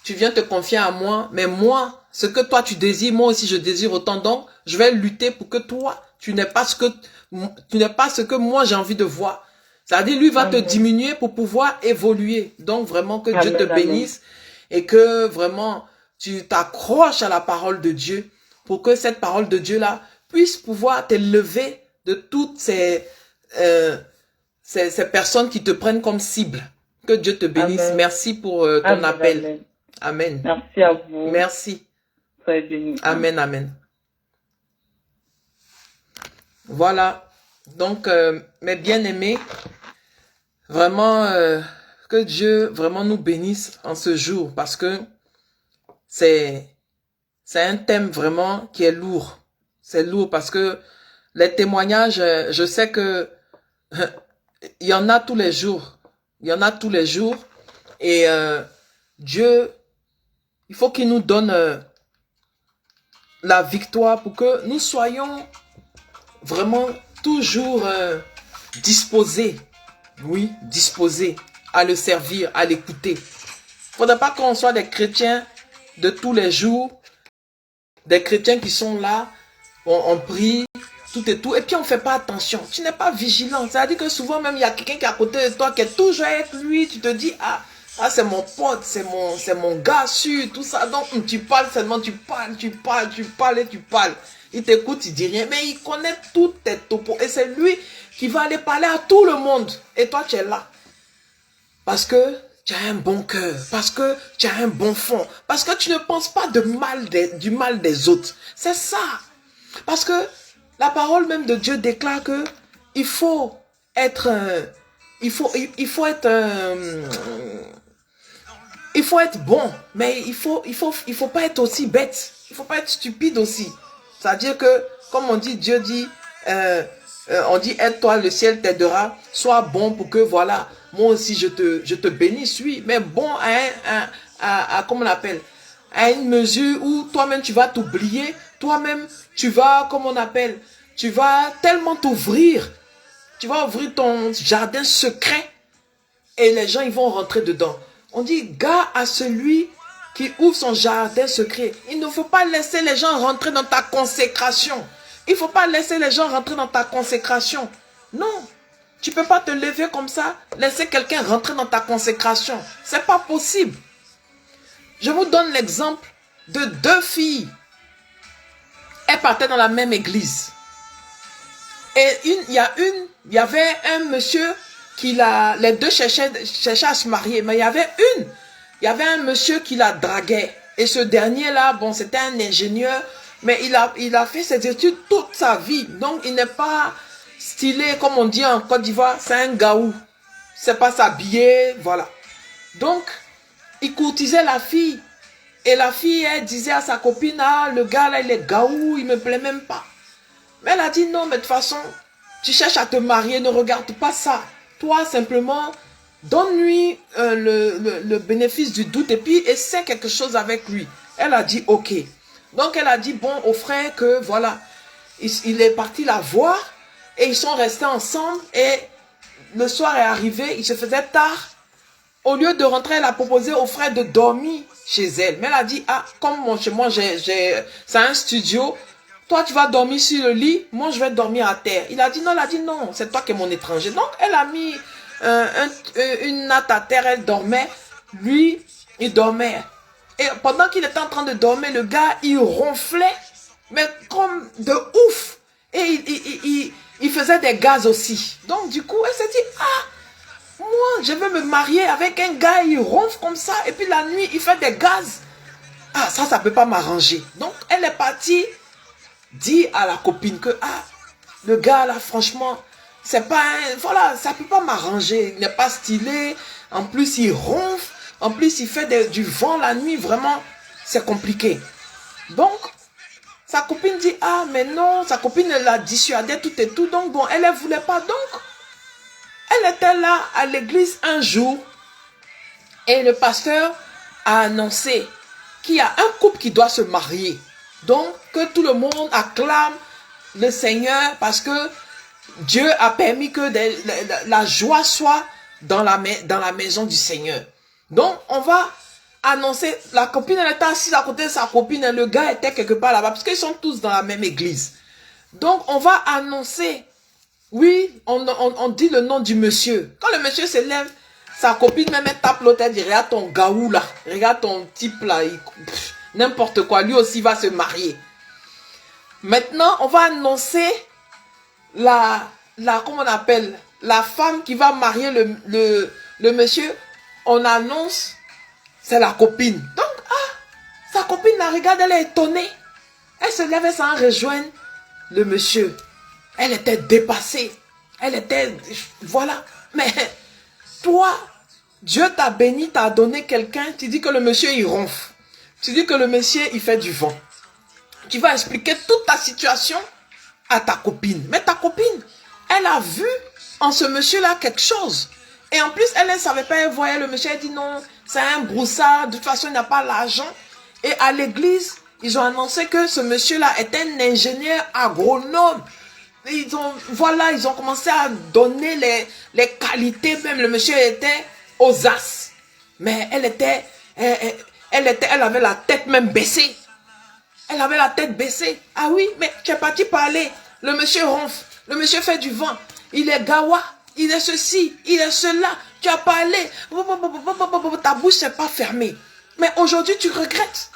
tu viens te confier à moi, mais moi, ce que toi tu désires, moi aussi je désire autant. Donc, je vais lutter pour que toi, tu n'aies pas ce que moi j'ai envie de voir. C'est-à-dire, lui va te diminuer pour pouvoir évoluer. Donc, vraiment, que Dieu te bénisse et que vraiment, tu t'accroches à la parole de Dieu pour que cette parole de Dieu-là puisse pouvoir t'élever de toutes ces personnes qui te prennent comme cible. Que Dieu te bénisse. Amen. Merci pour ton appel. Amen. Merci à vous. Merci. Soyez bénis. Amen, amen. Voilà. Donc, mes bien-aimés, vraiment, que Dieu vraiment nous bénisse en ce jour parce que c'est un thème vraiment qui est lourd. C'est lourd parce que les témoignages, je sais que il y en a tous les jours. Il y en a tous les jours. Et Dieu, il faut qu'il nous donne la victoire pour que nous soyons vraiment toujours disposés. Oui, disposés à le servir, à l'écouter. Il ne faudrait pas qu'on soit des chrétiens de tous les jours. Des chrétiens qui sont là, on prie, tout et tout, et puis on ne fait pas attention. Tu n'es pas vigilant. C'est-à-dire que souvent même, il y a quelqu'un qui est à côté de toi, qui est toujours avec lui, tu te dis, ah c'est mon pote, c'est mon gars sûr, tout ça. Donc tu parles seulement, tu parles. Il t'écoute, il dit rien, mais il connaît toutes tes topos. Et c'est lui qui va aller parler à tout le monde. Et toi, tu es là. Parce que tu as un bon cœur, parce que tu as un bon fond, parce que tu ne penses pas du mal des autres. C'est ça. Parce que la parole même de Dieu déclare que il faut être bon, mais il faut pas être aussi bête. Il faut pas être stupide aussi. C'est-à-dire que, comme on dit, Dieu dit, on dit, aide-toi, le ciel t'aidera. Sois bon pour que, voilà, moi aussi je te bénisse, oui, mais bon à comment on appelle, à une mesure où toi-même tu vas t'oublier, toi-même tu vas, comment on appelle, tu vas tellement t'ouvrir, tu vas ouvrir ton jardin secret et les gens ils vont rentrer dedans. On dit, gare à celui qui ouvre son jardin secret. Il ne faut pas laisser les gens rentrer dans ta consécration. Il ne faut pas laisser les gens rentrer dans ta consécration. Non. Tu ne peux pas te lever comme ça, laisser quelqu'un rentrer dans ta consécration. Ce n'est pas possible. Je vous donne l'exemple de deux filles elles partaient dans la même église. Et il y avait un monsieur les deux cherchaient à se marier, mais il y avait un monsieur qui la draguait. Et ce dernier-là, bon, c'était un ingénieur, mais il a fait ses études toute sa vie. Donc, il n'est pas stylé, comme on dit en Côte d'Ivoire, c'est un gaou. C'est pas s'habiller, voilà. Donc, il courtisait la fille. Et la fille, elle disait à sa copine, ah, le gars là, il est gaou, il me plaît même pas. Mais elle a dit, non, mais de toute façon, tu cherches à te marier, ne regarde pas ça. Toi, simplement, donne-lui le bénéfice du doute et puis essaie quelque chose avec lui. Elle a dit, ok. Donc, elle a dit, bon, au frère que, voilà, il est parti la voir et ils sont restés ensemble et le soir est arrivé, il se faisait tard. Au lieu de rentrer, elle a proposé au frère de dormir chez elle. Mais elle a dit, ah, comme chez moi, c'est un studio, toi, tu vas dormir sur le lit, moi, je vais dormir à terre. Il a dit non, c'est toi qui es mon étranger. Donc, elle a mis une natte à terre, elle dormait. Lui, il dormait. Et pendant qu'il était en train de dormir, le gars, il ronflait, mais comme de ouf. Et il faisait des gaz aussi. Donc, du coup, elle s'est dit, ah, moi, je veux me marier avec un gars, il ronfle comme ça, et puis la nuit, il fait des gaz. Ah, ça peut pas m'arranger. Donc, elle est partie dire à la copine que, ah, le gars là, franchement, c'est pas un, voilà, ça peut pas m'arranger. Il n'est pas stylé. En plus, il ronfle. En plus, il fait du vent la nuit. Vraiment, c'est compliqué. Donc, sa copine dit, ah, mais non, sa copine l'a dissuadée, tout et tout. Donc, bon, elle ne voulait pas. Donc, elle était là à l'église un jour et le pasteur a annoncé qu'il y a un couple qui doit se marier. Donc, que tout le monde acclame le Seigneur parce que Dieu a permis que la joie soit dans la maison du Seigneur. Donc, on va annoncer, la copine, elle était assise à côté de sa copine et le gars était quelque part là-bas parce qu'ils sont tous dans la même église. Donc, on va annoncer, oui, on dit le nom du monsieur. Quand le monsieur se lève, sa copine même elle tape l'autre, elle dit, regarde ton gaou là, regarde ton type là, n'importe quoi, lui aussi va se marier. Maintenant, on va annoncer comment on appelle, la femme qui va marier le monsieur. On annonce, c'est la copine. Donc, ah, sa copine la regarde, elle est étonnée. Elle se lève et s'en rejoint le monsieur. Elle était dépassée. Elle était, voilà. Mais toi, Dieu t'a béni, t'a donné quelqu'un, tu dis que le monsieur il ronfle. Tu dis que le monsieur il fait du vent. Tu vas expliquer toute ta situation à ta copine. Mais ta copine, elle a vu en ce monsieur-là quelque chose. Et en plus, elle ne savait pas, elle voyait le monsieur, elle dit non, c'est un broussard, de toute façon, il n'a pas l'argent. Et à l'église, ils ont annoncé que ce monsieur-là est un ingénieur agronome. Ils ont commencé à donner les qualités, même le monsieur était aux as. Mais elle avait la tête même baissée. Elle avait la tête baissée. Ah oui, mais tu es parti parler. Le monsieur ronfle. Le monsieur fait du vent. Il est gawa. Il est ceci. Il est cela. Tu as parlé. Ta bouche n'est pas fermée. Mais aujourd'hui, tu regrettes.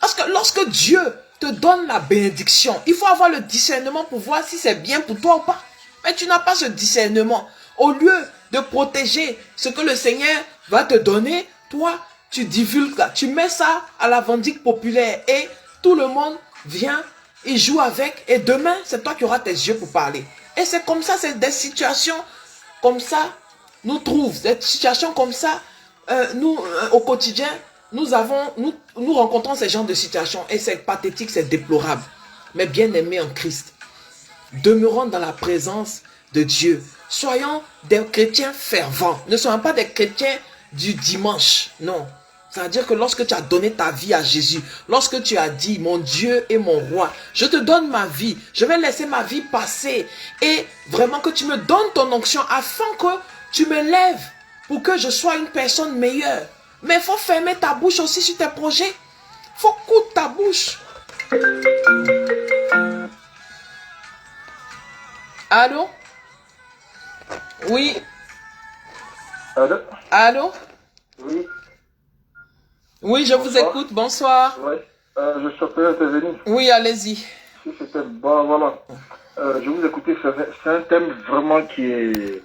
Parce que lorsque Dieu te donne la bénédiction, il faut avoir le discernement pour voir si c'est bien pour toi ou pas. Mais tu n'as pas ce discernement. Au lieu de protéger ce que le Seigneur va te donner, toi, tu divulgues. Tu mets ça à la vendique populaire et tout le monde vient, il joue avec et demain, c'est toi qui auras tes yeux pour parler. Et c'est comme ça, c'est des situations comme ça, nous trouvons, des situations comme ça, nous, au quotidien, nous rencontrons ces genres de situations et c'est pathétique, c'est déplorable. Mais bien aimés en Christ, demeurons dans la présence de Dieu. Soyons des chrétiens fervents. Ne soyons pas des chrétiens du dimanche, non. C'est-à-dire que lorsque tu as donné ta vie à Jésus, lorsque tu as dit, mon Dieu et mon roi, je te donne ma vie, je vais laisser ma vie passer et vraiment que tu me donnes ton onction afin que tu me lèves pour que je sois une personne meilleure. Mais il faut fermer ta bouche aussi sur tes projets. Il faut coudre ta bouche. Allô? Oui. Allô? Allô? Oui. Oui, je vous écoute. Bonsoir. Ouais. Je souhaitais intervenir. Oui, allez-y. sur ce thème. Bon, voilà. Je vous écoutais, c'est un thème vraiment qui est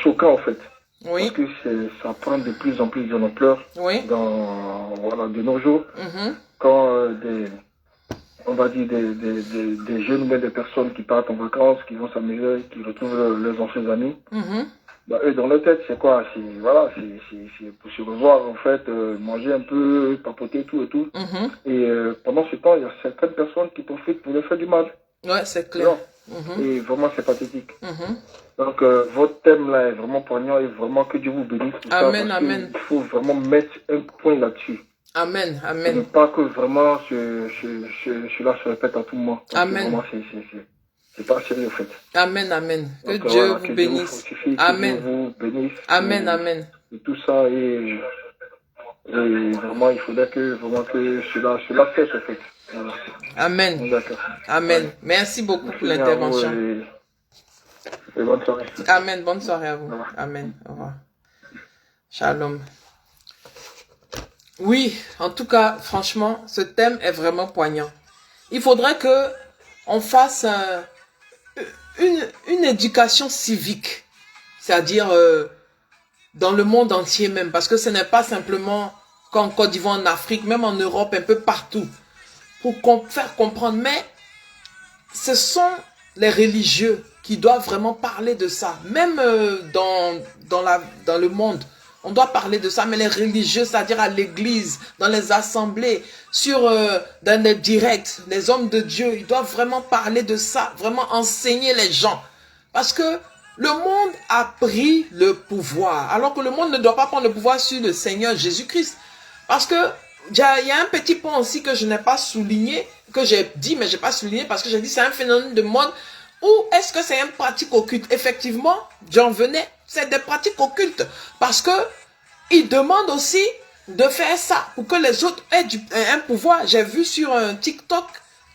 choquant en fait. Oui. Parce que ça prend de plus en plus d'ampleur Oui. de nos jours. Quand on va dire des jeunes ou même des personnes qui partent en vacances, qui vont s'amuser, qui retrouvent leurs anciens amis. Bah, eux, dans leur tête, c'est quoi? C'est pour se revoir, en fait, manger un peu, papoter, tout et tout. Et pendant ce temps, il y a certaines personnes qui profitent pour leur faire du mal. Ouais, c'est clair. Et vraiment, c'est pathétique. Donc, votre thème là est vraiment poignant et vraiment que Dieu vous bénisse pour amen, ça. Amen. Il faut vraiment mettre un point là-dessus. Amen, Et amen. ne pas que vraiment cela se répète à tout moment. Amen. Vraiment, c'est pas sérieux, en fait. Amen, amen. Que Donc, Dieu voilà, vous que bénisse. Dieu vous fortifie, Amen. que Dieu vous bénisse. Amen, amen. Et tout ça, et vraiment, il faudrait que cela cesse, en fait. Voilà. Amen. D'accord. Amen. Ouais. Merci beaucoup pour Merci à l'intervention. vous et bonne soirée. Amen. Bonne soirée à vous. Au revoir. Amen. Au revoir. Shalom. Oui, en tout cas, franchement, ce thème est vraiment poignant. Il faudrait que on fasse une éducation civique, c'est-à-dire dans le monde entier même, parce que ce n'est pas simplement qu'en Côte d'Ivoire, en Afrique, même en Europe, un peu partout, pour faire comprendre. Mais ce sont les religieux qui doivent vraiment parler de ça, même dans le monde. On doit parler de ça, mais les religieux, c'est-à-dire à l'église, dans les assemblées, dans les directs, les hommes de Dieu, ils doivent vraiment parler de ça, vraiment enseigner les gens. Parce que le monde a pris le pouvoir, alors que le monde ne doit pas prendre le pouvoir sur le Seigneur Jésus-Christ. Parce que il y a un petit point aussi que je n'ai pas souligné, que j'ai dit, mais je n'ai pas souligné parce que j'ai dit c'est un phénomène de mode. Ou est-ce que c'est une pratique occulte? Effectivement, j'en venais, c'est des pratiques occultes. Parce que ils demandent aussi de faire ça pour que les autres aient un pouvoir. J'ai vu sur un TikTok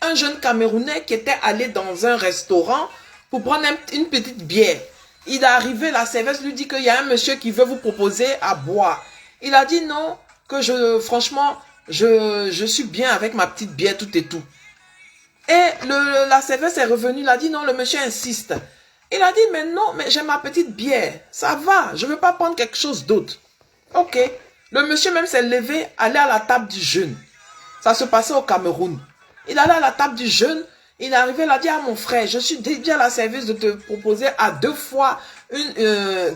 un jeune Camerounais qui était allé dans un restaurant pour prendre une petite bière. Il est arrivé, la serveuse lui dit qu'il y a un monsieur qui veut vous proposer à boire. Il a dit non, que franchement, je suis bien avec ma petite bière, tout et tout. Et la serveuse est revenue, il a dit non, le monsieur insiste. Il a dit mais non, mais j'ai ma petite bière, ça va, je ne veux pas prendre quelque chose d'autre. Ok, le monsieur même s'est levé, allé à la table du jeûne. Ça se passait au Cameroun. Il allait à la table du jeûne, il est arrivé, il a dit à mon frère, je suis dédié à la service de te proposer à 2 fois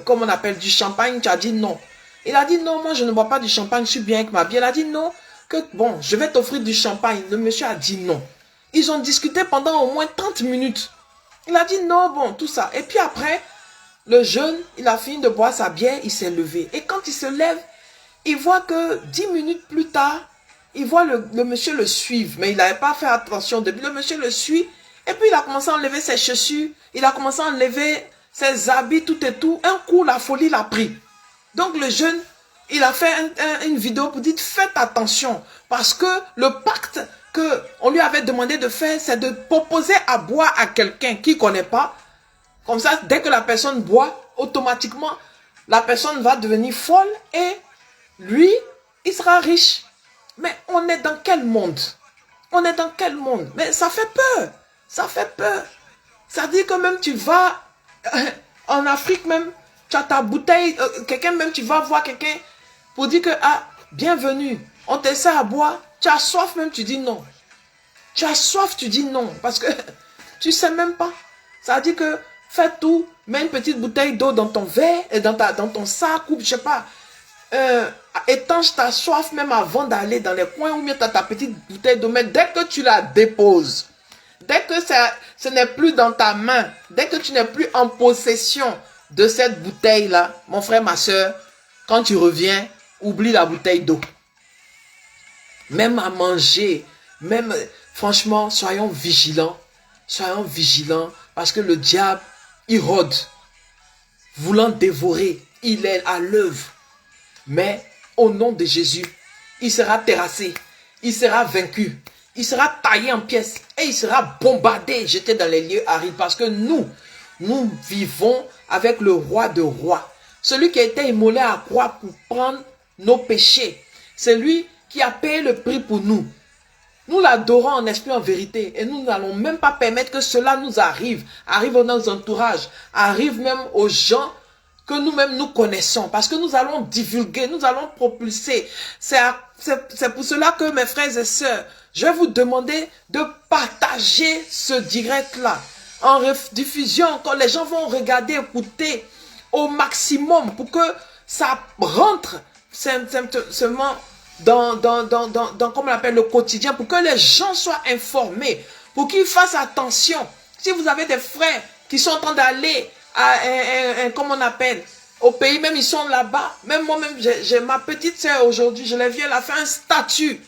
comme on appelle, du champagne. Tu as dit non. Il a dit non, moi je ne bois pas du champagne, je suis bien avec ma bière. Il a dit non, que bon, je vais t'offrir du champagne. Le monsieur a dit non. Ils ont discuté pendant au moins 30 minutes. Il a dit non, bon, tout ça. Et puis après, le jeune, il a fini de boire sa bière, il s'est levé. Et quand il se lève, il voit que 10 minutes plus tard, il voit le monsieur le suivre. Mais il n'avait pas fait attention. Depuis, le monsieur le suit. Et puis il a commencé à enlever ses chaussures. Il a commencé à enlever ses habits, tout et tout. Un coup, la folie l'a pris. Donc le jeune, il a fait une vidéo pour dire faites attention. Parce que le pacte qu'on lui avait demandé de faire, c'est de proposer à boire à quelqu'un qui ne connaît pas. Comme ça, dès que la personne boit, automatiquement, la personne va devenir folle et lui, il sera riche. Mais on est dans quel monde? On est dans quel monde? Mais ça fait peur. Ça fait peur. Ça dit que même tu vas en Afrique même, tu as ta bouteille, quelqu'un même, tu vas voir quelqu'un pour dire que, ah, bienvenue, on te sert à boire, tu as soif même, tu dis non. Tu as soif, tu dis non, parce que tu sais même pas. Ça dit que, fais tout, mets une petite bouteille d'eau dans ton verre, et dans ton sac, ou je sais pas, étanche ta soif même avant d'aller dans les coins, ou bien tu as ta petite bouteille d'eau, mais dès que tu la déposes, dès que ce n'est plus dans ta main, dès que tu n'es plus en possession de cette bouteille-là, mon frère, ma soeur, quand tu reviens, oublie la bouteille d'eau. Même à manger, même, franchement, soyons vigilants, parce que le diable, il rôde, voulant dévorer, il est à l'œuvre. Mais, au nom de Jésus, il sera terrassé, il sera vaincu, il sera taillé en pièces et il sera bombardé, jeté dans les lieux arides, parce que nous vivons avec le roi de rois, celui qui a été immolé à croix pour prendre nos péchés. C'est lui qui a payé le prix pour nous. Nous l'adorons en esprit, en vérité. Et nous n'allons même pas permettre que cela nous arrive dans nos entourages, arrive même aux gens que nous-mêmes nous connaissons. Parce que nous allons divulguer, nous allons propulser. C'est pour cela que mes frères et sœurs, je vais vous demander de partager ce direct-là. En diffusion, quand les gens vont regarder, écouter au maximum pour que ça rentre seulement dans comme on appelle le quotidien, pour que les gens soient informés, pour qu'ils fassent attention. Si vous avez des frères qui sont en train d'aller à comme on appelle, au pays, même ils sont là-bas, même moi-même, j'ai ma petite sœur aujourd'hui, je l'ai vue, elle a fait un statut.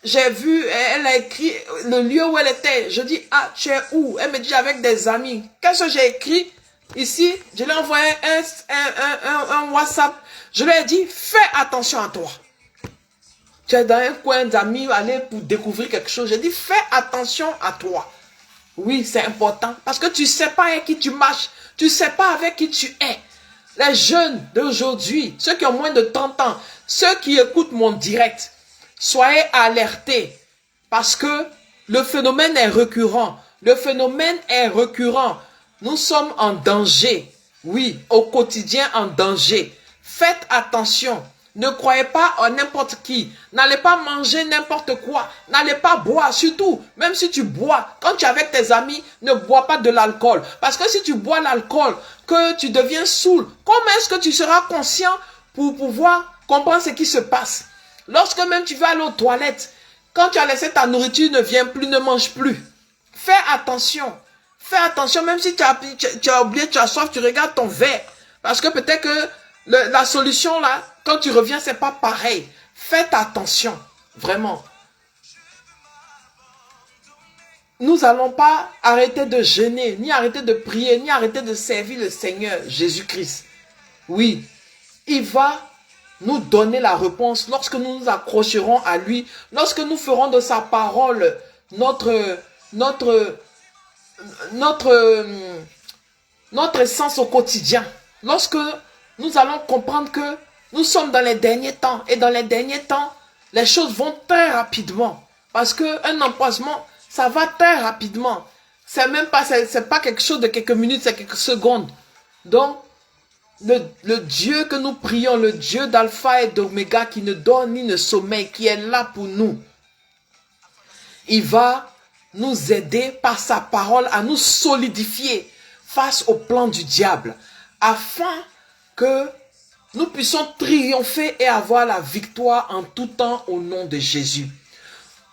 J'ai vu, elle a écrit le lieu où elle était. Je dis, ah, tu es où? Elle me dit, avec des amis. Qu'est-ce que j'ai écrit ici? Je lui ai envoyé un WhatsApp. Je lui ai dit, fais attention à toi. Tu es dans un coin d'amis, aller pour découvrir quelque chose. J'ai dit, fais attention à toi. Oui, c'est important. Parce que tu ne sais pas avec qui tu marches. Tu ne sais pas avec qui tu es. Les jeunes d'aujourd'hui, ceux qui ont moins de 30 ans, ceux qui écoutent mon direct, soyez alertés. Parce que le phénomène est récurrent. Le phénomène est récurrent. Nous sommes en danger. Oui, au quotidien en danger. Faites attention. Ne croyez pas en n'importe qui. N'allez pas manger n'importe quoi. N'allez pas boire. Surtout, même si tu bois, quand tu es avec tes amis, ne bois pas de l'alcool. Parce que si tu bois l'alcool, que tu deviens saoul, comment est-ce que tu seras conscient pour pouvoir comprendre ce qui se passe? Lorsque même tu vas aller aux toilettes, quand tu as laissé ta nourriture, ne viens plus, ne mange plus. Fais attention. Fais attention, même si tu as oublié, tu as soif, tu regardes ton verre. Parce que peut-être que la solution là, quand tu reviens, c'est pas pareil. Faites attention, vraiment. Nous n'allons pas arrêter de jeûner, ni arrêter de prier, ni arrêter de servir le Seigneur Jésus-Christ. Oui, il va nous donner la réponse lorsque nous nous accrocherons à lui, lorsque nous ferons de sa parole notre essence au quotidien. Lorsque nous allons comprendre que nous sommes dans les derniers temps. Et dans les derniers temps, les choses vont très rapidement. Parce qu'un empoisonnement, ça va très rapidement. C'est même pas, c'est pas quelque chose de quelques minutes, c'est quelques secondes. Donc, le Dieu que nous prions, le Dieu d'Alpha et d'Oméga qui ne dort ni ne sommeille, qui est là pour nous, il va nous aider par sa parole à nous solidifier face au plan du diable, afin que nous puissions triompher et avoir la victoire en tout temps au nom de Jésus.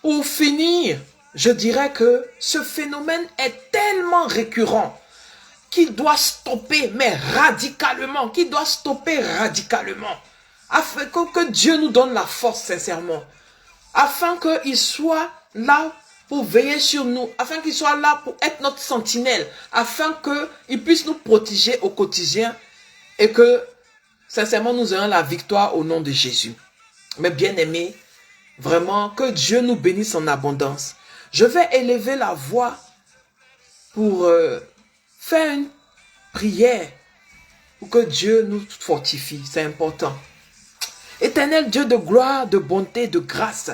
Pour finir, je dirais que ce phénomène est tellement récurrent qu'il doit stopper, mais radicalement, afin que Dieu nous donne la force sincèrement, afin qu'il soit là pour veiller sur nous, afin qu'il soit là pour être notre sentinelle, afin qu'il puisse nous protéger au quotidien et que, sincèrement, nous ayons la victoire au nom de Jésus. Mes bien-aimés, vraiment, que Dieu nous bénisse en abondance. Je vais élever la voix pour faire une prière pour que Dieu nous fortifie. C'est important. Éternel Dieu de gloire, de bonté, de grâce,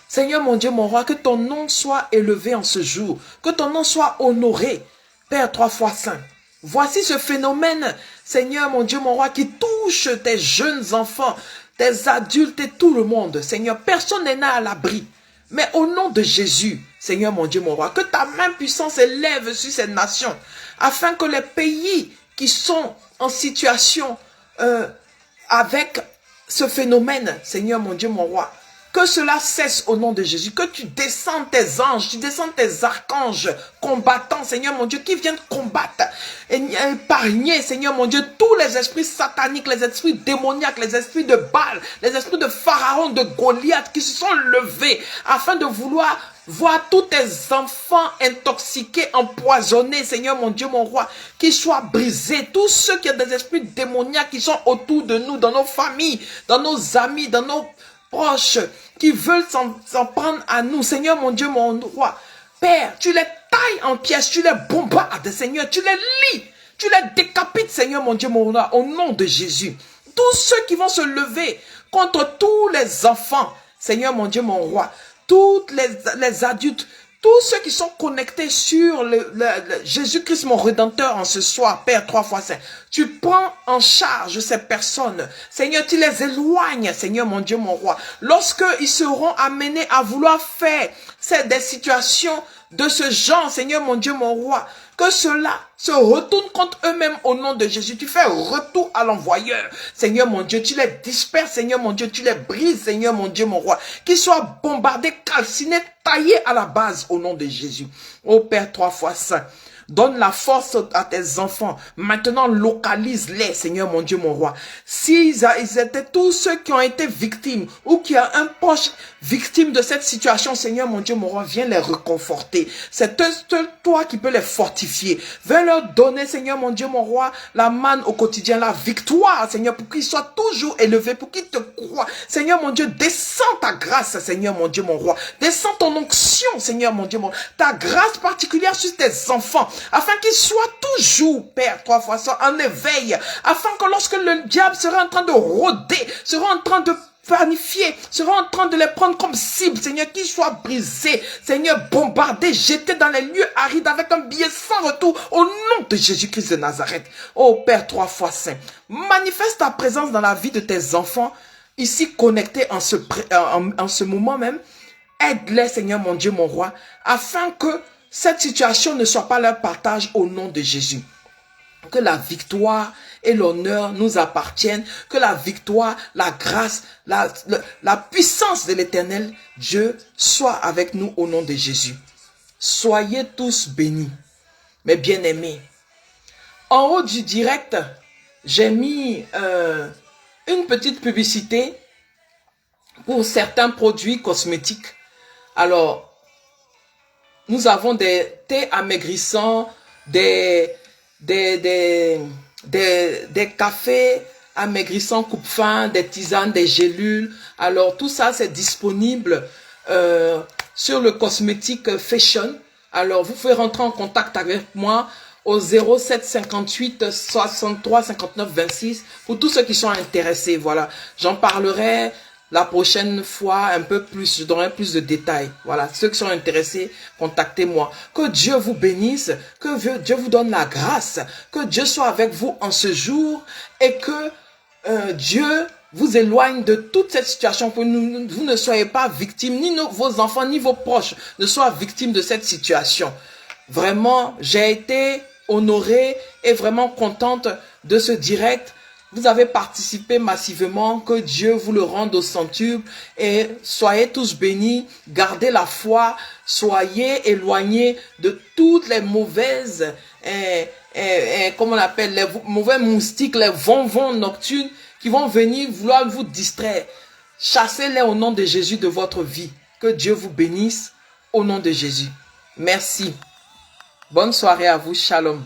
Seigneur mon Dieu, mon roi, que ton nom soit élevé en ce jour, que ton nom soit honoré, Père 3 fois saint. Voici ce phénomène, Seigneur mon Dieu, mon roi, qui touche tes jeunes enfants, tes adultes et tout le monde. Seigneur, personne n'est à l'abri. Mais au nom de Jésus, Seigneur mon Dieu, mon roi, que ta main puissante s'élève sur ces nations, afin que les pays qui sont en situation avec ce phénomène, Seigneur mon Dieu, mon roi, que cela cesse au nom de Jésus, que tu descends tes anges, tu descends tes archanges combattants, Seigneur mon Dieu, qui viennent combattre et épargner, Seigneur mon Dieu, tous les esprits sataniques, les esprits démoniaques, les esprits de Baal, les esprits de Pharaon, de Goliath, qui se sont levés afin de vouloir voir tous tes enfants intoxiqués, empoisonnés, Seigneur mon Dieu, mon roi, qu'ils soient brisés. Tous ceux qui ont des esprits démoniaques qui sont autour de nous, dans nos familles, dans nos amis, dans nos proches, qui veulent s'en prendre à nous. Seigneur mon Dieu, mon roi, Père, tu les tailles en pièces, tu les bombardes, Seigneur, tu les lis, tu les décapites, Seigneur mon Dieu, mon roi, au nom de Jésus. Tous ceux qui vont se lever contre tous les enfants, Seigneur mon Dieu, mon roi, toutes les adultes, tous ceux qui sont connectés sur Jésus-Christ, mon Rédempteur, en ce soir, Père 3 fois Saint, tu prends en charge ces personnes. Seigneur, tu les éloignes, Seigneur, mon Dieu, mon roi. Lorsqu'ils seront amenés à vouloir faire des situations de ce genre, Seigneur, mon Dieu, mon roi, que cela se retourne contre eux-mêmes au nom de Jésus. Tu fais retour à l'envoyeur. Seigneur, mon Dieu, tu les disperses, Seigneur, mon Dieu, tu les brises, Seigneur, mon Dieu, mon roi. Qu'ils soient bombardés, calcinés, taillés à la base au nom de Jésus. Ô Père 3 fois Saint, donne la force à tes enfants. Maintenant, localise-les, Seigneur, mon Dieu, mon roi. S'ils étaient tous ceux qui ont été victimes ou qui ont un proche victime de cette situation, Seigneur, mon Dieu, mon roi, viens les réconforter. C'est toi qui peux les fortifier. Viens leur donner, Seigneur, mon Dieu, mon roi, la manne au quotidien, la victoire, Seigneur, pour qu'ils soient toujours élevés, pour qu'ils te croient. Seigneur, mon Dieu, descends ta grâce, Seigneur, mon Dieu, mon roi. Descends ton onction, Seigneur, mon Dieu, mon roi. Ta grâce particulière sur tes enfants, afin qu'ils soient toujours, Père, 3 fois ça, en éveil, afin que lorsque le diable sera en train de rôder, sera en train de planifier, sera en train de les prendre comme cible, Seigneur, qu'ils soient brisés, Seigneur, bombardés, jetés dans les lieux arides avec un billet sans retour, au nom de Jésus-Christ de Nazareth. Oh Père 3 fois Saint, manifeste ta présence dans la vie de tes enfants, ici connectés en ce moment même. Aide-les, Seigneur, mon Dieu, mon roi, afin que cette situation ne soit pas leur partage au nom de Jésus. Que la victoire et l'honneur nous appartiennent. Que la victoire, la grâce, la puissance de l'Éternel Dieu soit avec nous au nom de Jésus. Soyez tous bénis, mes bien-aimés. En haut du direct, j'ai mis une petite publicité pour certains produits cosmétiques. Alors, nous avons des thés amaigrissants, des cafés amaigrissants coupe-faim, des tisanes, des gélules. Alors, tout ça, c'est disponible sur le Cosmétique Fashion. Alors, vous pouvez rentrer en contact avec moi au 07 58 63 59 26 pour tous ceux qui sont intéressés. Voilà, j'en parlerai la prochaine fois un peu plus, je donnerai plus de détails. Voilà, ceux qui sont intéressés, contactez-moi. Que Dieu vous bénisse, que Dieu vous donne la grâce, que Dieu soit avec vous en ce jour et que Dieu vous éloigne de toute cette situation, que vous ne soyez pas victimes, ni vos enfants, ni vos proches ne soient victimes de cette situation. Vraiment, j'ai été honorée et vraiment contente de ce direct. Vous avez participé massivement, que Dieu vous le rende au centuple et soyez tous bénis, gardez la foi, soyez éloignés de toutes les mauvaises, comment on appelle, les mauvais moustiques, les vents nocturnes qui vont venir vouloir vous distraire. Chassez-les au nom de Jésus de votre vie. Que Dieu vous bénisse au nom de Jésus. Merci. Bonne soirée à vous. Shalom.